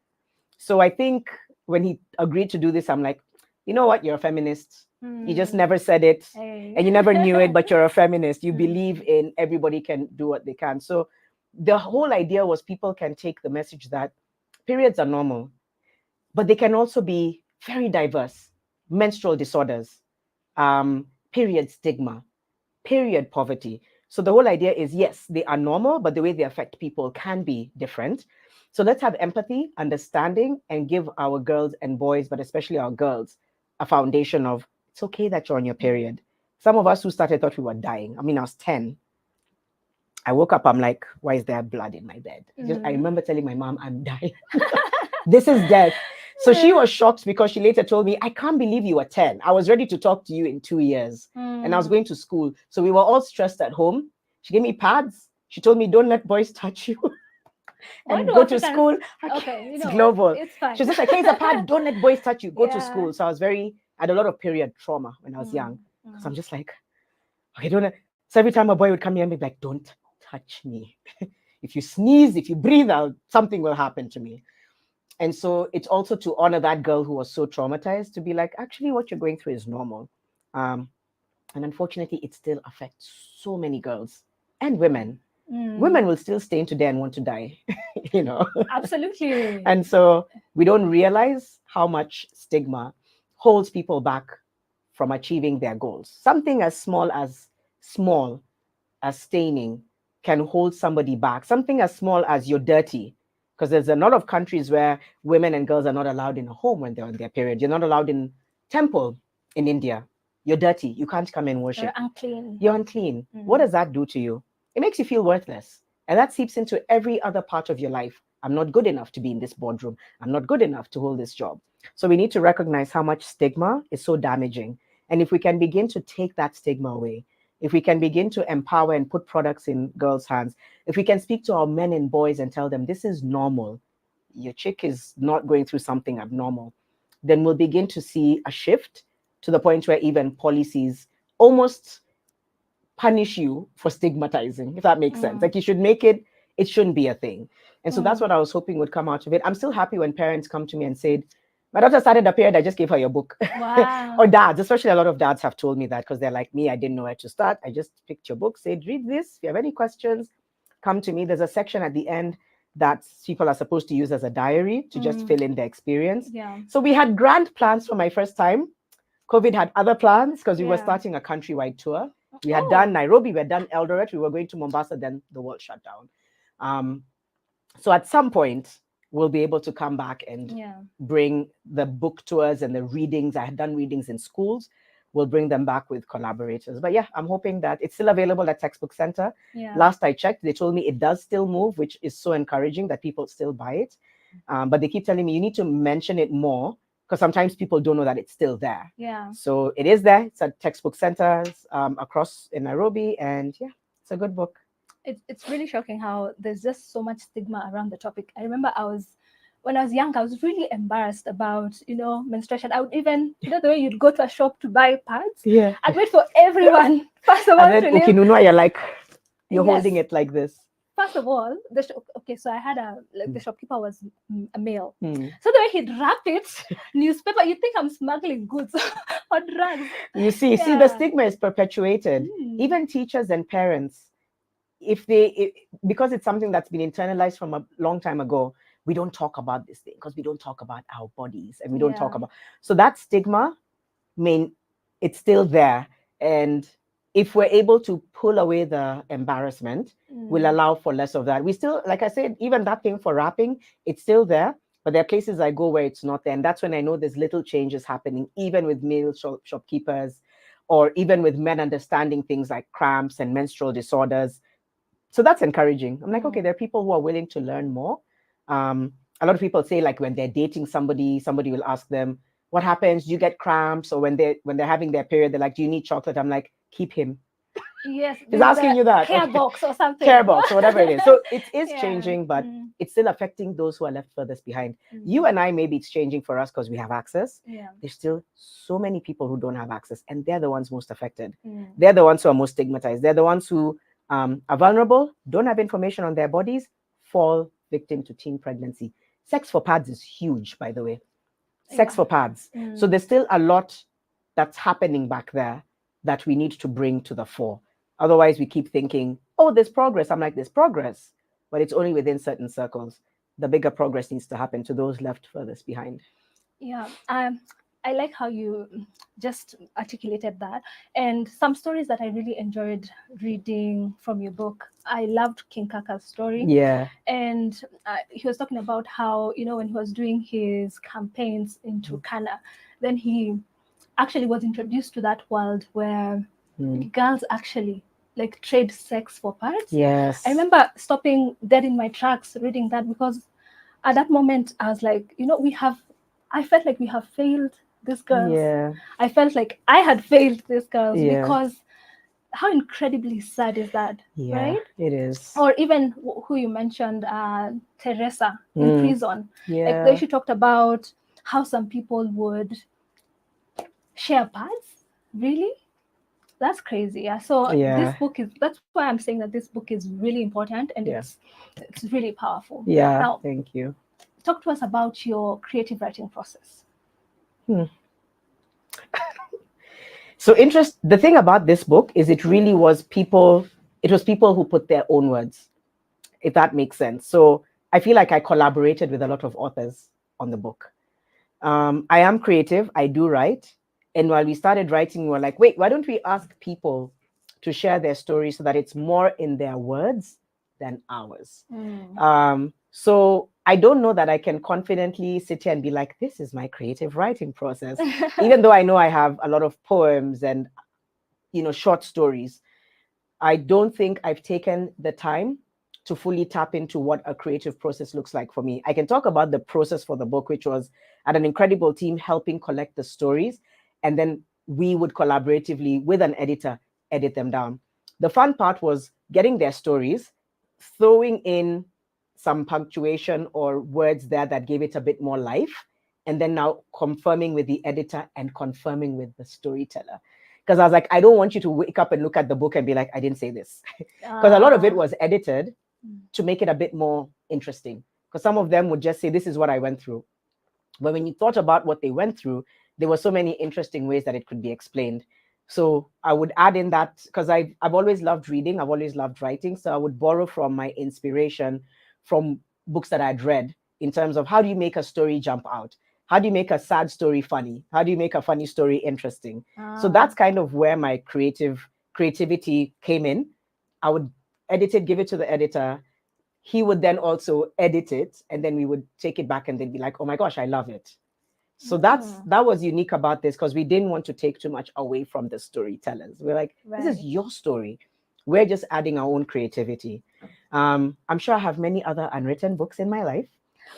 So I think when he agreed to do this, I'm like, you know what? You're a feminist. You just never said it, and you never knew it, but you're a feminist. You believe in everybody can do what they can. So the whole idea was people can take the message that periods are normal, but they can also be very diverse. Menstrual disorders, period stigma, period poverty. So the whole idea is, yes, they are normal, but the way they affect people can be different. So let's have empathy, understanding, and give our girls and boys, but especially our girls, a foundation of it's okay that you're on your period. Some of us who started thought we were dying. I mean, I was 10. I woke up, I'm like, why is there blood in my bed? I remember telling my mom, I'm dying. This is death. So she was shocked because she later told me, I can't believe you were 10. I was ready to talk to you in 2 years. And I was going to school. So we were all stressed at home. She gave me pads. She told me, don't let boys touch you. And go to school. Okay, it's global. It's fine. She's just like, here's a pad. Don't let boys touch you. Go to school. So I had a lot of period trauma when I was young. So I'm just like, okay, don't let. So every time a boy would come here and be like, don't touch me. If you sneeze, if you breathe out, something will happen to me. And so it's also to honor that girl who was so traumatized, to be like, actually, what you're going through is normal. And unfortunately, it still affects so many girls and women. Women will still stay in today and want to die, Absolutely. And so we don't realize how much stigma holds people back from achieving their goals. Something as small as staining can hold somebody back. Something as small as you're dirty, because there's a lot of countries where women and girls are not allowed in a home when they're on their period. You're not allowed in temple in India. You're dirty. You can't come and worship. You're unclean. You're unclean. What does that do to you? It makes you feel worthless. And that seeps into every other part of your life. I'm not good enough to be in this boardroom. I'm not good enough to hold this job. So we need to recognize how much stigma is so damaging. And if we can begin to take that stigma away, if we can begin to empower and put products in girls' hands, if we can speak to our men and boys and tell them this is normal, your chick is not going through something abnormal, then we'll begin to see a shift to the point where even policies almost punish you for stigmatizing, if that makes sense. Like you should make it shouldn't be a thing. And so that's what I was hoping would come out of it. I'm still happy when parents come to me and said, my daughter started a period, I just gave her your book. Wow. Or dads, especially a lot of dads have told me that because they're like me, I didn't know where to start. I just picked your book, said, read this. If you have any questions, come to me. There's a section at the end that people are supposed to use as a diary to just fill in their experience. Yeah. So we had grand plans for my first time. COVID had other plans because we were starting a countrywide tour. We had done Nairobi, we had done Eldoret, we were going to Mombasa, then the world shut down. So at some point, we'll be able to come back and bring the book tours and the readings. I had done readings in schools. We'll bring them back with collaborators. But yeah, I'm hoping that it's still available at Textbook Center. Yeah. Last I checked, they told me it does still move, which is so encouraging that people still buy it. But they keep telling me you need to mention it more because sometimes people don't know that it's still there. Yeah. So it is there. It's at Textbook Centers across in Nairobi. And yeah, it's a good book. It's really shocking how there's just so much stigma around the topic. I remember when I was young, I was really embarrassed about, menstruation. I would even, the way you'd go to a shop to buy pads. Yeah. I'd wait for everyone. First of all, and then Ukinunua, you're like, you're holding it like this. First of all, so I had the shopkeeper was a male. So the way he'd wrap it, newspaper, you think I'm smuggling goods or drugs. You see, the stigma is perpetuated. Even teachers and parents, because it's something that's been internalized from a long time ago, we don't talk about this thing because we don't talk about our bodies and we don't talk about. So that stigma, it's still there. And if we're able to pull away the embarrassment, we'll allow for less of that. We still, like I said, even that thing for wrapping, it's still there. But there are places I go where it's not there. And that's when I know there's little changes happening, even with male shopkeepers, or even with men understanding things like cramps and menstrual disorders. So that's encouraging. I'm like, okay, there are people who are willing to learn more. A lot of people say, like, when they're dating somebody will ask them, what happens? Do you get cramps? Or when they're having their period, they're like, do you need chocolate? I'm like, keep him. Yes. He's asking you that. Care box or something. Care box or whatever it is. So it is changing, but it's still affecting those who are left furthest behind. You and I, maybe it's changing for us because we have access. Yeah. There's still so many people who don't have access, and they're the ones most affected. They're the ones who are most stigmatized. They're the ones who are vulnerable, don't have information on their bodies, fall victim to teen pregnancy. Sex for pads is huge, by the way. Sex for pads. So there's still a lot that's happening back there that we need to bring to the fore. Otherwise, we keep thinking, oh, there's progress. I'm like, there's progress, but it's only within certain circles. The bigger progress needs to happen to those left furthest behind. Yeah, I like how you just articulated that. And some stories that I really enjoyed reading from your book. I loved King Kaka's story. Yeah. And he was talking about how, when he was doing his campaigns into Kana, then he actually was introduced to that world where girls actually like trade sex for parts. Yes. I remember stopping dead in my tracks reading that, because at that moment I was like, I felt like we have failed these girls. Yeah. I felt like I had failed these girls, because how incredibly sad is that, right? It is. Or even who you mentioned, Teresa in prison. Like there she talked about how some people would share pads. Really? That's crazy. Yeah. So this book that's why I'm saying that this book is really important, and it's really powerful. Yeah. Now, thank you. Talk to us about your creative writing process. So the thing about this book is it really was people who put their own words, if that makes sense. So I feel like I collaborated with a lot of authors on the book. I am creative, I do write. And while we started writing, we were like, wait, why don't we ask people to share their stories so that it's more in their words than ours? So I don't know that I can confidently sit here and be like, this is my creative writing process, even though I know I have a lot of poems and, short stories. I don't think I've taken the time to fully tap into what a creative process looks like for me. I can talk about the process for the book, which was at an incredible team helping collect the stories. And then we would collaboratively with an editor, edit them down. The fun part was getting their stories, throwing in some punctuation or words there that gave it a bit more life, and then now confirming with the editor and confirming with the storyteller. Because I was like, I don't want you to wake up and look at the book and be like, I didn't say this. Because a lot of it was edited to make it a bit more interesting. Because some of them would just say, this is what I went through. But when you thought about what they went through, there were so many interesting ways that it could be explained. So I would add in that, because I've always loved reading, I've always loved writing. So I would borrow from my inspiration from books that I'd read in terms of how do you make a story jump out? How do you make a sad story funny? How do you make a funny story interesting? So that's kind of where my creativity came in. I would edit it, give it to the editor. He would then also edit it, and then we would take it back and they'd be like, oh my gosh, I love it. So that was unique about this, because we didn't want to take too much away from the storytellers. We're like, this is your story. We're just adding our own creativity. I'm sure I have many other unwritten books in my life.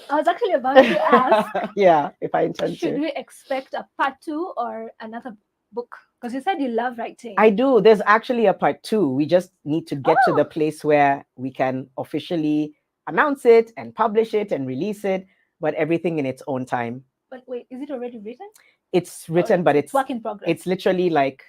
I was actually about to ask. Yeah, if I intend should we expect a part 2 or another book? Because you said you love writing. I do. There's actually a part 2. We just need to get to the place where we can officially announce it and publish it and release it, but everything in its own time. But wait, is it already written? It's written, but it's work in progress. It's literally like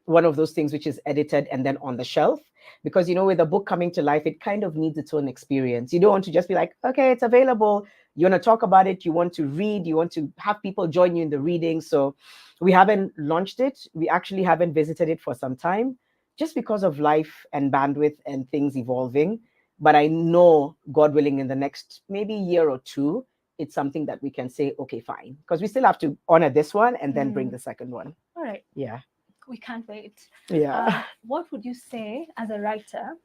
one of those things which is edited and then on the shelf. Because, with a book coming to life, it kind of needs its own experience. You don't want to just be like, okay, it's available. You want to talk about it. You want to read. You want to have people join you in the reading. So we haven't launched it. We actually haven't visited it for some time, just because of life and bandwidth and things evolving. But I know, God willing, in the next maybe year or two, it's something that we can say, okay, fine. Because we still have to honor this one and then bring the second one. All right. Yeah. We can't wait. Yeah. What would you say as a writer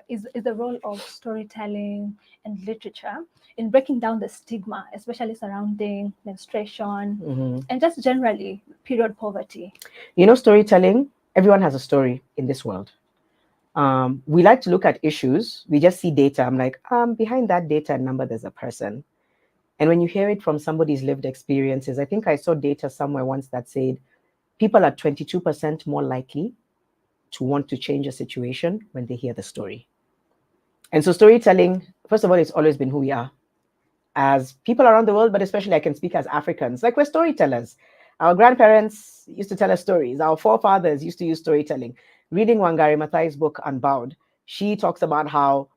is the role of storytelling and literature in breaking down the stigma, especially surrounding menstruation and just generally period poverty? Storytelling, everyone has a story in this world. We like to look at issues. We just see data. I'm like, behind that data and number, there's a person. And when you hear it from somebody's lived experiences, I think I saw data somewhere once that said, people are 22% more likely to want to change a situation when they hear the story. And so storytelling, first of all, it's always been who we are as people around the world, but especially I can speak as Africans. Like, we're storytellers. Our grandparents used to tell us stories. Our forefathers used to use storytelling. Reading Wangari Maathai's book, Unbowed, She talks about how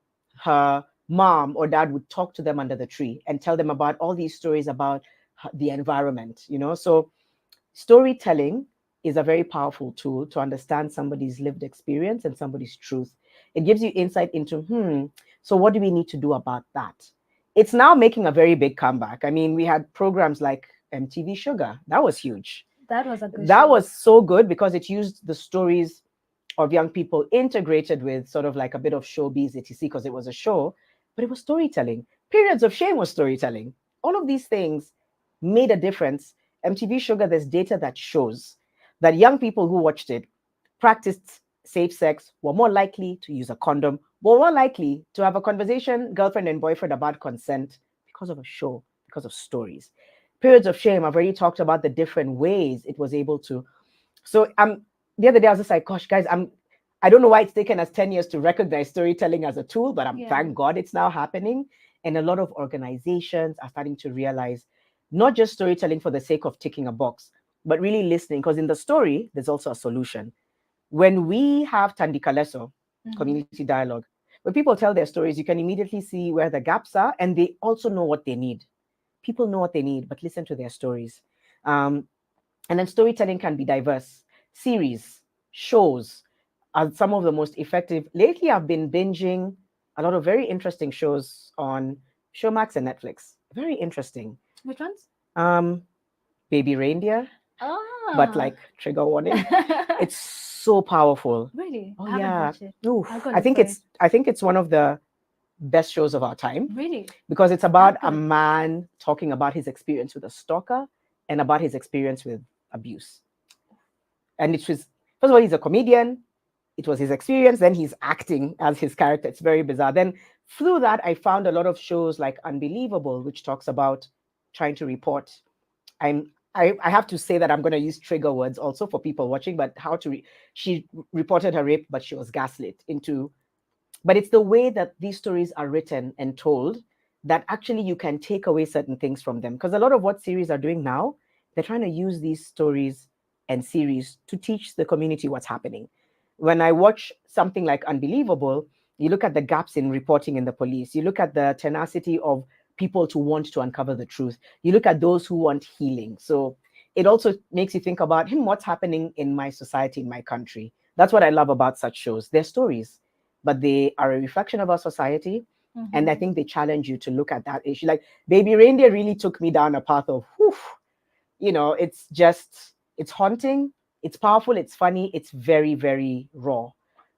her mom or dad would talk to them under the tree and tell them about all these stories about the environment, you know. So storytelling is a very powerful tool to understand somebody's lived experience and somebody's truth. It gives you insight into, so what do we need to do about that? It's now making a very big comeback. I mean, we had programs like MTV Sugar. That was huge. That was a good That show. was so good because it used the stories of young people integrated with sort of like a bit of showbiz, etc., because it was a show, but it was storytelling. Periods of Shame was storytelling. All of these things made a difference. MTV Sugar, there's data that shows that young people who watched it practiced safe sex, were more likely to use a condom, were more likely to have a conversation, girlfriend and boyfriend, about consent because of a show, because of stories. Periods of Shame, I've already talked about the different ways it was able to. So the other day I was just like, gosh, guys, I don't know why it's taken us 10 years to recognize storytelling as a tool, but thank God it's now happening. And a lot of organizations are starting to realize not just storytelling for the sake of ticking a box, but really listening, because in the story, there's also a solution. When we have Tandikaleso, community dialogue, when people tell their stories, you can immediately see where the gaps are, and they also know what they need. People know what they need, but listen to their stories. And then storytelling can be diverse. Series, shows are some of the most effective. Lately, I've been binging a lot of very interesting shows on Showmax and Netflix. Very interesting. Which ones? Baby Reindeer, Ah. but like trigger warning. It's so powerful. Really? Oh I haven't yeah. watched it. Oof. I'll go I look think for it's I think it's one of the best shows of our time Really? because it's about a good. man talking about his experience with a stalker and about his experience with abuse. And it was, first of all, he's a comedian. It was his experience. Then he's acting as his character. It's very bizarre. Then through that, I found a lot of shows like Unbelievable, which talks about trying to report. I have to say that I'm going to use trigger words also for people watching, but she reported her rape, but she was gaslit into. But it's the way that these stories are written and told that actually you can take away certain things from them. Because a lot of what series are doing now, they're trying to use these stories and series to teach the community what's happening. When I watch something like Unbelievable, you look at the gaps in reporting in the police, you look at the tenacity of people to want to uncover the truth, you look at those who want healing. So it also makes you think about what's happening in my society, in my country. That's what I love about such shows. They're stories, but they are a reflection of our society. And I think they challenge you to look at that issue. Like Baby Reindeer really took me down a path of, it's haunting, it's powerful, it's funny, it's very, very raw.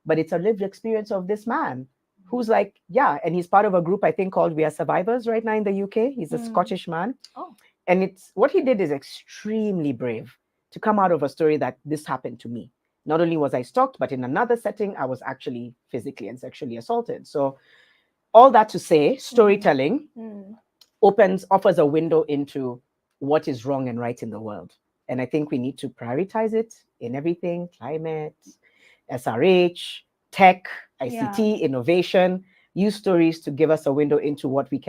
But it's a lived experience of this man who's like, yeah, and he's part of a group, I think, called We Are Survivors right now in the UK. He's a Scottish man. Oh. And it's what he did is extremely brave to come out of a story that this happened to me. Not only was I stalked, but in another setting, I was actually physically and sexually assaulted. So all that to say, storytelling offers a window into what is wrong and right in the world. And I think we need to prioritize it in everything: climate, SRH, tech, ICT, innovation. Use stories to give us a window into what we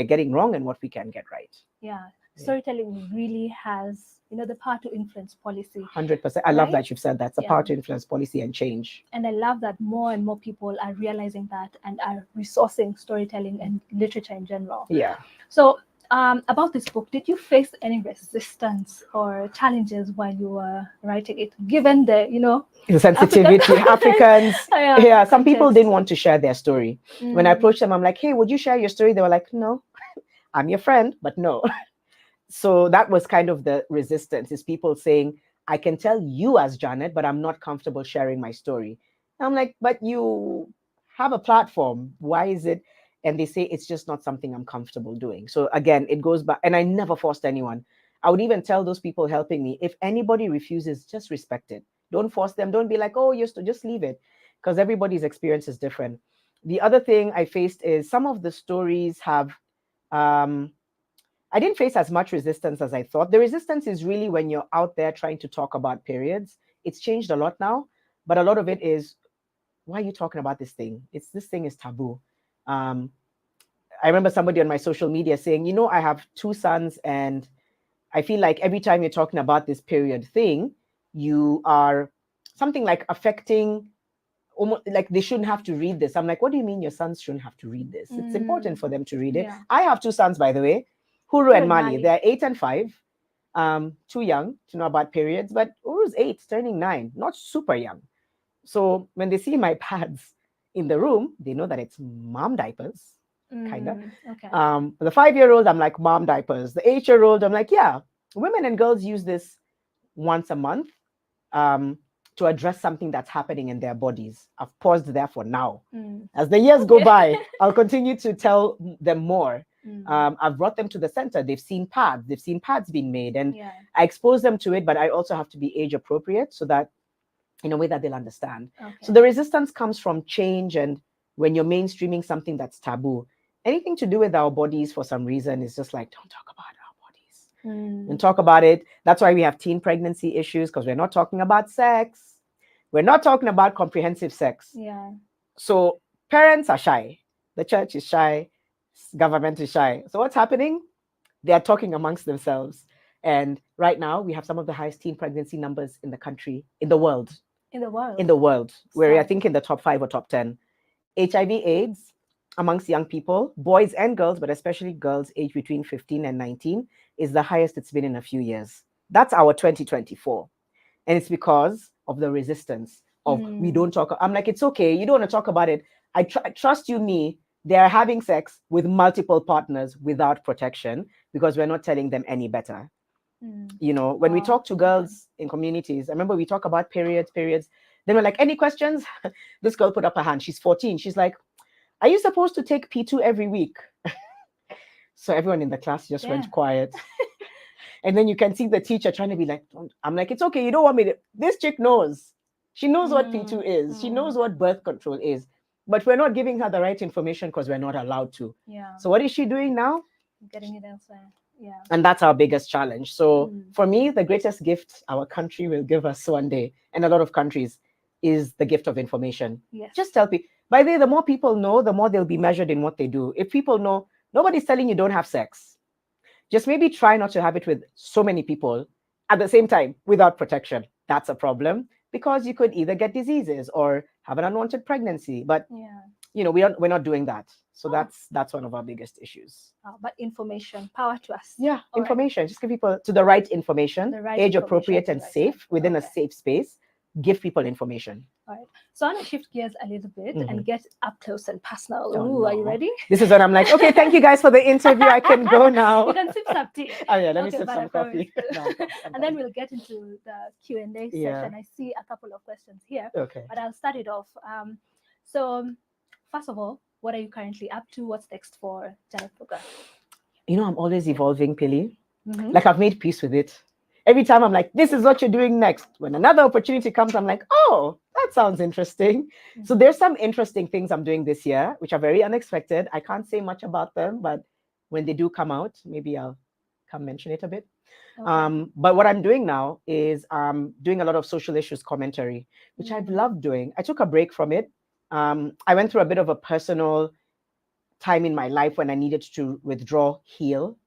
are getting wrong and what we can get right. Yeah. Storytelling really has, the power to influence policy. 100%. I love that you've said that. It's a power to influence policy and change. And I love that more and more people are realizing that and are resourcing storytelling and literature in general. Yeah. So about this book, did you face any resistance or challenges while you were writing it, given the sensitivity, Africans? Yeah, some people didn't want to share their story. When I approached them, I'm like, hey, would you share your story? They were like, no, I'm your friend, but no. So that was kind of the resistance, is people saying, I can tell you as Janet, but I'm not comfortable sharing my story. And I'm like, but you have a platform. Why is it? And they say, it's just not something I'm comfortable doing. So again, it goes back, and I never forced anyone. I would even tell those people helping me, if anybody refuses, just respect it. Don't force them. Don't be like, oh, just leave it, because everybody's experience is different. The other thing I faced is some of the stories have, I didn't face as much resistance as I thought. The resistance is really when you're out there trying to talk about periods. It's changed a lot now, but a lot of it is, why are you talking about this thing? This thing is taboo. I remember somebody on my social media saying, I have 2 sons, and I feel like every time you're talking about this period thing, you are something like affecting almost like they shouldn't have to read this. I'm like, what do you mean your sons shouldn't have to read this? It's important for them to read it. Yeah. I have two sons, by the way, Huru and Mali. They're 8 and 5, too young to know about periods, but Huru's 8, turning 9, not super young. So when they see my pads in the room, they know that it's mom diapers, kind of. Okay. The 5-year-old, I'm like, mom diapers. The 8-year-old, I'm like, yeah, women and girls use this once a month to address something that's happening in their bodies. I've paused there for now. As the years go by, I'll continue to tell them more. I've brought them to the center. They've seen pads being made, and I expose them to it, but I also have to be age appropriate so that in a way that they'll understand. So the resistance comes from change, and when you're mainstreaming something that's taboo, anything to do with our bodies for some reason is just like, don't talk about our bodies. And talk about it. That's why we have teen pregnancy issues, because we're not talking about sex. We're not talking about comprehensive sex. So parents are shy. The church is shy. Government is shy. So what's happening? They are talking amongst themselves. And right now, we have some of the highest teen pregnancy numbers in the country, in the world. In the world, where I think in the top 5 or top 10. HIV/AIDS amongst young people, boys and girls, but especially girls aged between 15 and 19, is the highest it's been in a few years. That's our 2024. And it's because of the resistance of we don't talk. I'm like, it's okay. You don't want to talk about it. I trust you, me. They are having sex with multiple partners without protection because we're not telling them any better. You know, when we talk to girls in communities, I remember we talk about periods. Then we're like, any questions? This girl put up her hand. She's 14. She's like, are you supposed to take P2 every week? So everyone in the class just went quiet. And then you can see the teacher trying to be like, I'm like, it's okay. You don't want me to. This chick knows. She knows what P2 is. She knows what birth control is. But we're not giving her the right information because we're not allowed to. So what is she doing now? Getting it elsewhere. And that's our biggest challenge. So for me, the greatest gift our country will give us one day, and a lot of countries, is the gift of information. Just tell people. By the way, the more people know, the more they'll be measured in what they do. If people know, nobody's telling you don't have sex. Just maybe try not to have it with so many people at the same time without protection. That's a problem because you could either get diseases or have an unwanted pregnancy. But you know, we're not doing that. So that's one of our biggest issues. But information, power to us. Yeah, information. Just give people to the right information, age appropriate and safe within a safe space. Give people information. All right. So I want to shift gears a little bit and get up close and personal. Are you ready? This is when I'm like, okay, thank you guys for the interview. I can go now. You can sip some tea. Oh yeah, let me sip some coffee. And then we'll get into the Q&A session. I see a couple of questions here. Okay. But I'll start it off. So first of all, what are you currently up to? What's next for Janet Mbugua? You know, I'm always evolving, Pili. Like I've made peace with it. Every time I'm like, this is what you're doing next. When another opportunity comes, I'm like, oh, that sounds interesting. So there's some interesting things I'm doing this year, which are very unexpected. I can't say much about them, but when they do come out, maybe I'll come mention it a bit. But what I'm doing now is doing a lot of social issues commentary, which I've loved doing. I took a break from it. I went through a bit of a personal time in my life when I needed to withdraw, heal.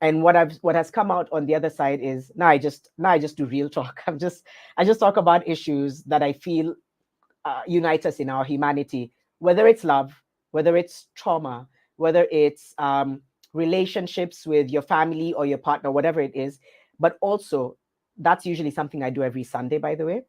And what has come out on the other side is now I just do real talk. I just talk about issues that I feel unite us in our humanity, whether it's love, whether it's trauma, whether it's relationships with your family or your partner, whatever it is. But also, that's usually something I do every Sunday, by the way.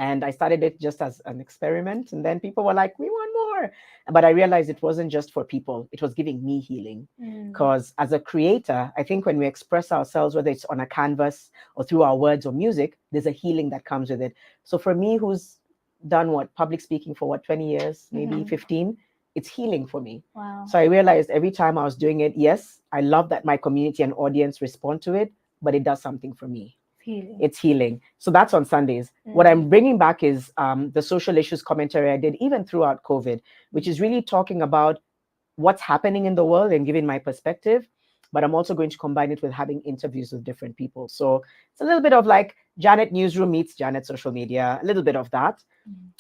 And I started it just as an experiment. And then people were like, we want more. But I realized it wasn't just for people. It was giving me healing. Because as a creator, I think when we express ourselves, whether it's on a canvas or through our words or music, there's a healing that comes with it. So for me, who's done public speaking for 20 years, maybe 15, it's healing for me. Wow. So I realized every time I was doing it, yes, I love that my community and audience respond to it, but it does something for me. It's healing. So that's on Sundays. What I'm bringing back is the social issues commentary I did even throughout COVID, which is really talking about what's happening in the world and giving my perspective. But I'm also going to combine it with having interviews with different people. So it's a little bit of like Janet Newsroom meets Janet Social Media, a little bit of that.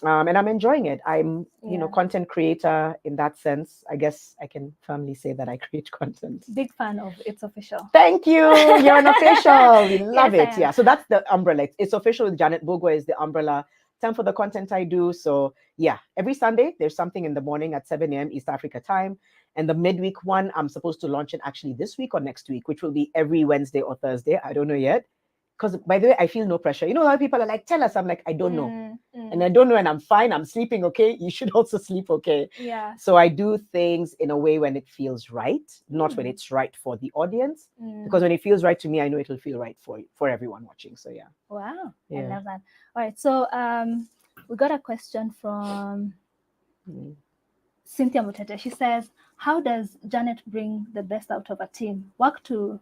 And I'm enjoying it. I'm, content creator in that sense. I guess I can firmly say that I create content. Big fan of It's Official. Thank you. You're an official. We love it. Yeah. So that's the umbrella. It's Official with Janet Mbugua is the umbrella. time for the content I do. So yeah, every Sunday there's something in the morning at 7 a.m. East Africa time. And the midweek one, I'm supposed to launch it actually this week or next week, which will be every Wednesday or Thursday. I don't know yet. Because by the way, I feel no pressure. You know, a lot of people are like, tell us. I'm like, I don't know. And I don't know, and I'm fine. I'm sleeping okay. You should also sleep okay. Yeah. So I do things in a way when it feels right, not when it's right for the audience. Because when it feels right to me, I know it'll feel right for everyone watching. So yeah. Wow. Yeah. I love that. All right. So we got a question from Cynthia Mutete. She says, how does Janet bring the best out of a team? Work to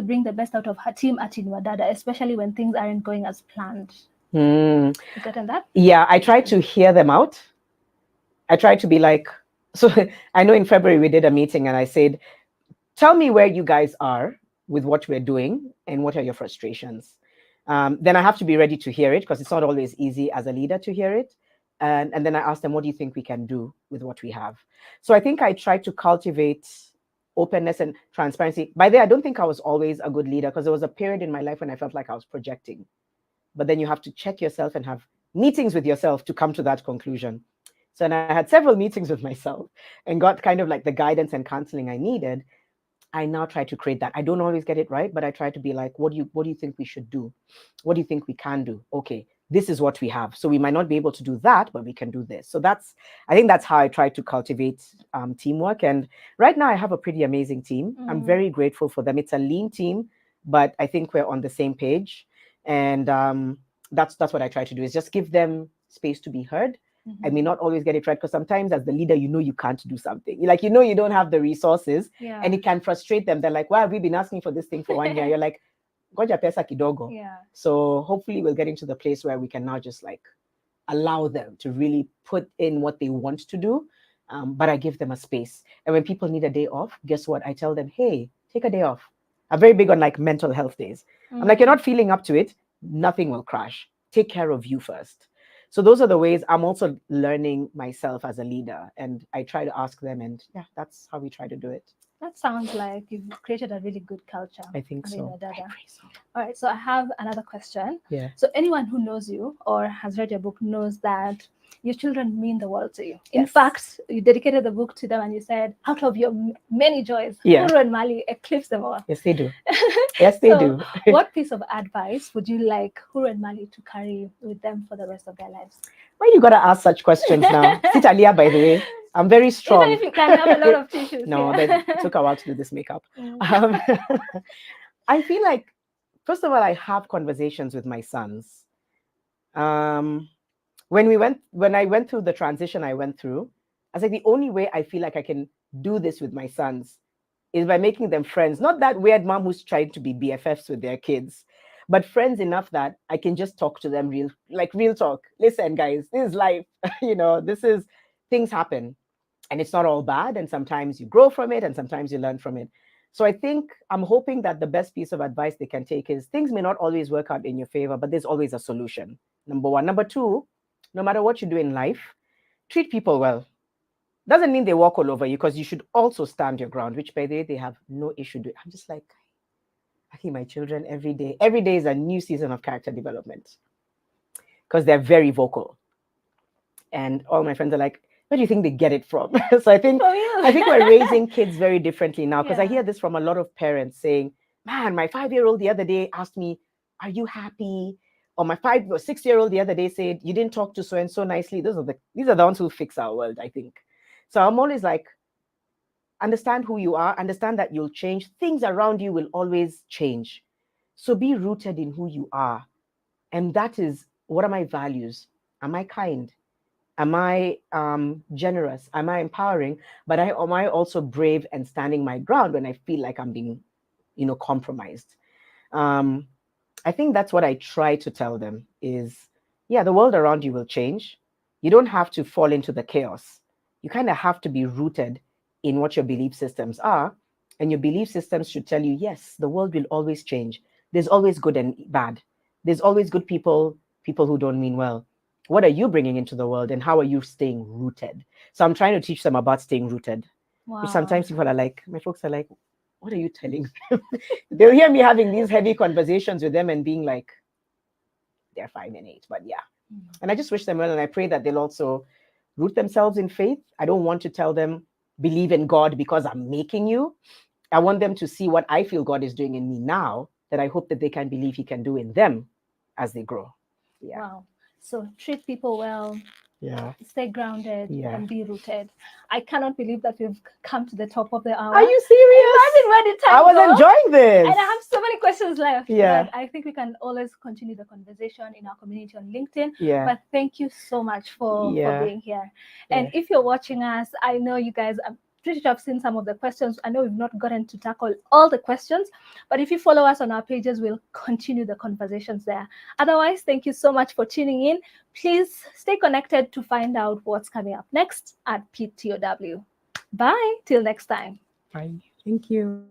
bring the best out of her team at Inwadada, especially when things aren't going as planned. You gotten that? Yeah, I try to hear them out. I try to be like, so I know in February we did a meeting and I said, tell me where you guys are with what we're doing and what are your frustrations. Then I have to be ready to hear it because it's not always easy as a leader to hear it. And then I ask them, what do you think we can do with what we have? So I think I try to cultivate openness and transparency. By the way, I don't think I was always a good leader because there was a period in my life when I felt like I was projecting. But then you have to check yourself and have meetings with yourself to come to that conclusion. So and I had several meetings with myself and got kind of like the guidance and counseling I needed. I now try to create that. I don't always get it right, but I try to be like, what do you think we should do? What do you think we can do? Okay, this is what we have. So we might not be able to do that, but we can do this. So I think that's how I try to cultivate teamwork. And right now I have a pretty amazing team. I'm very grateful for them. It's a lean team, but I think we're on the same page. And that's what I try to do is just give them space to be heard. I may not always get it right because sometimes as the leader, you can't do something. Like, you don't have the resources and it can frustrate them. They're like, why have we been asking for this thing for 1 year? You're like, Goja pesa kidogo. Yeah. So hopefully we'll get into the place where we can now just like allow them to really put in what they want to do. But I give them a space. And when people need a day off, guess what? I tell them, hey, take a day off. I'm very big on like mental health days. I'm like, you're not feeling up to it. Nothing will crash. Take care of you first. So those are the ways I'm also learning myself as a leader. And I try to ask them. And yeah, that's how we try to do it. That sounds like you've created a really good culture. I think so. All right. So I have another question. Yeah. So anyone who knows you or has read your book knows that your children mean the world to you. In fact, you dedicated the book to them and you said, out of your many joys, Huru and Mali eclipse them all. Yes, they do. Yes, they do. What piece of advice would you like Huru and Mali to carry with them for the rest of their lives? Why you gotta ask such questions now? Sit Alia, by the way. I'm very strong. Even if you can have a lot of tissues. No, it took a while to do this makeup. I feel like, first of all, I have conversations with my sons. When I went through the transition I went through, I was like, the only way I feel like I can do this with my sons is by making them friends. Not that weird mom who's trying to be BFFs with their kids, but friends enough that I can just talk to them real talk. Listen, guys, this is life. Things happen and it's not all bad. And sometimes you grow from it and sometimes you learn from it. So I think I'm hoping that the best piece of advice they can take is things may not always work out in your favor, but there's always a solution. Number one. Number two, no matter what you do in life, treat people well. Doesn't mean they walk all over you because you should also stand your ground, which by the way, they have no issue doing. I'm just like, I think my children every day is a new season of character development because they're very vocal. And all my friends are like, where do you think they get it from? So I think we're raising kids very differently now because I hear this from a lot of parents saying, man, my 5-year-old the other day asked me, are you happy? Or my 5 or 6-year-old the other day said, you didn't talk to so nicely. These are the ones who fix our world, I think. So I'm always like, understand who you are, understand that you'll change. Things around you will always change. So be rooted in who you are. And that is, what are my values? Am I kind? Am I generous? Am I empowering? But am I also brave and standing my ground when I feel like I'm being, compromised? I think that's what I try to tell them is, the world around you will change. You don't have to fall into the chaos. You kind of have to be rooted in what your belief systems are. And your belief systems should tell you, yes, the world will always change. There's always good and bad. There's always good people who don't mean well. What are you bringing into the world and how are you staying rooted? So I'm trying to teach them about staying rooted. Wow. Which sometimes people are like, my folks are like, what are you telling them? They'll hear me having these heavy conversations with them and being like, they're 5 and 8, but yeah. And I just wish them well, and I pray that they'll also root themselves in faith. I don't want to tell them, believe in God because I'm making you. I want them to see what I feel God is doing in me now, that I hope that they can believe He can do in them as they grow. Yeah. Wow. So treat people well. Yeah. Stay grounded Yeah. and be rooted. I cannot believe that we've come to the top of the hour. Are you serious? Imagine where the time I was goes. enjoying this. And I have so many questions left. Yeah. But I think we can always continue the conversation in our community on LinkedIn. Yeah. But thank you so much for being here. And if you're watching us, I know you guys are pretty sure I've seen some of the questions. I know we've not gotten to tackle all the questions, but if you follow us on our pages, we'll continue the conversations there. Otherwise, thank you so much for tuning in. Please stay connected to find out what's coming up next at PTOW. Bye. Till next time. Bye. Thank you.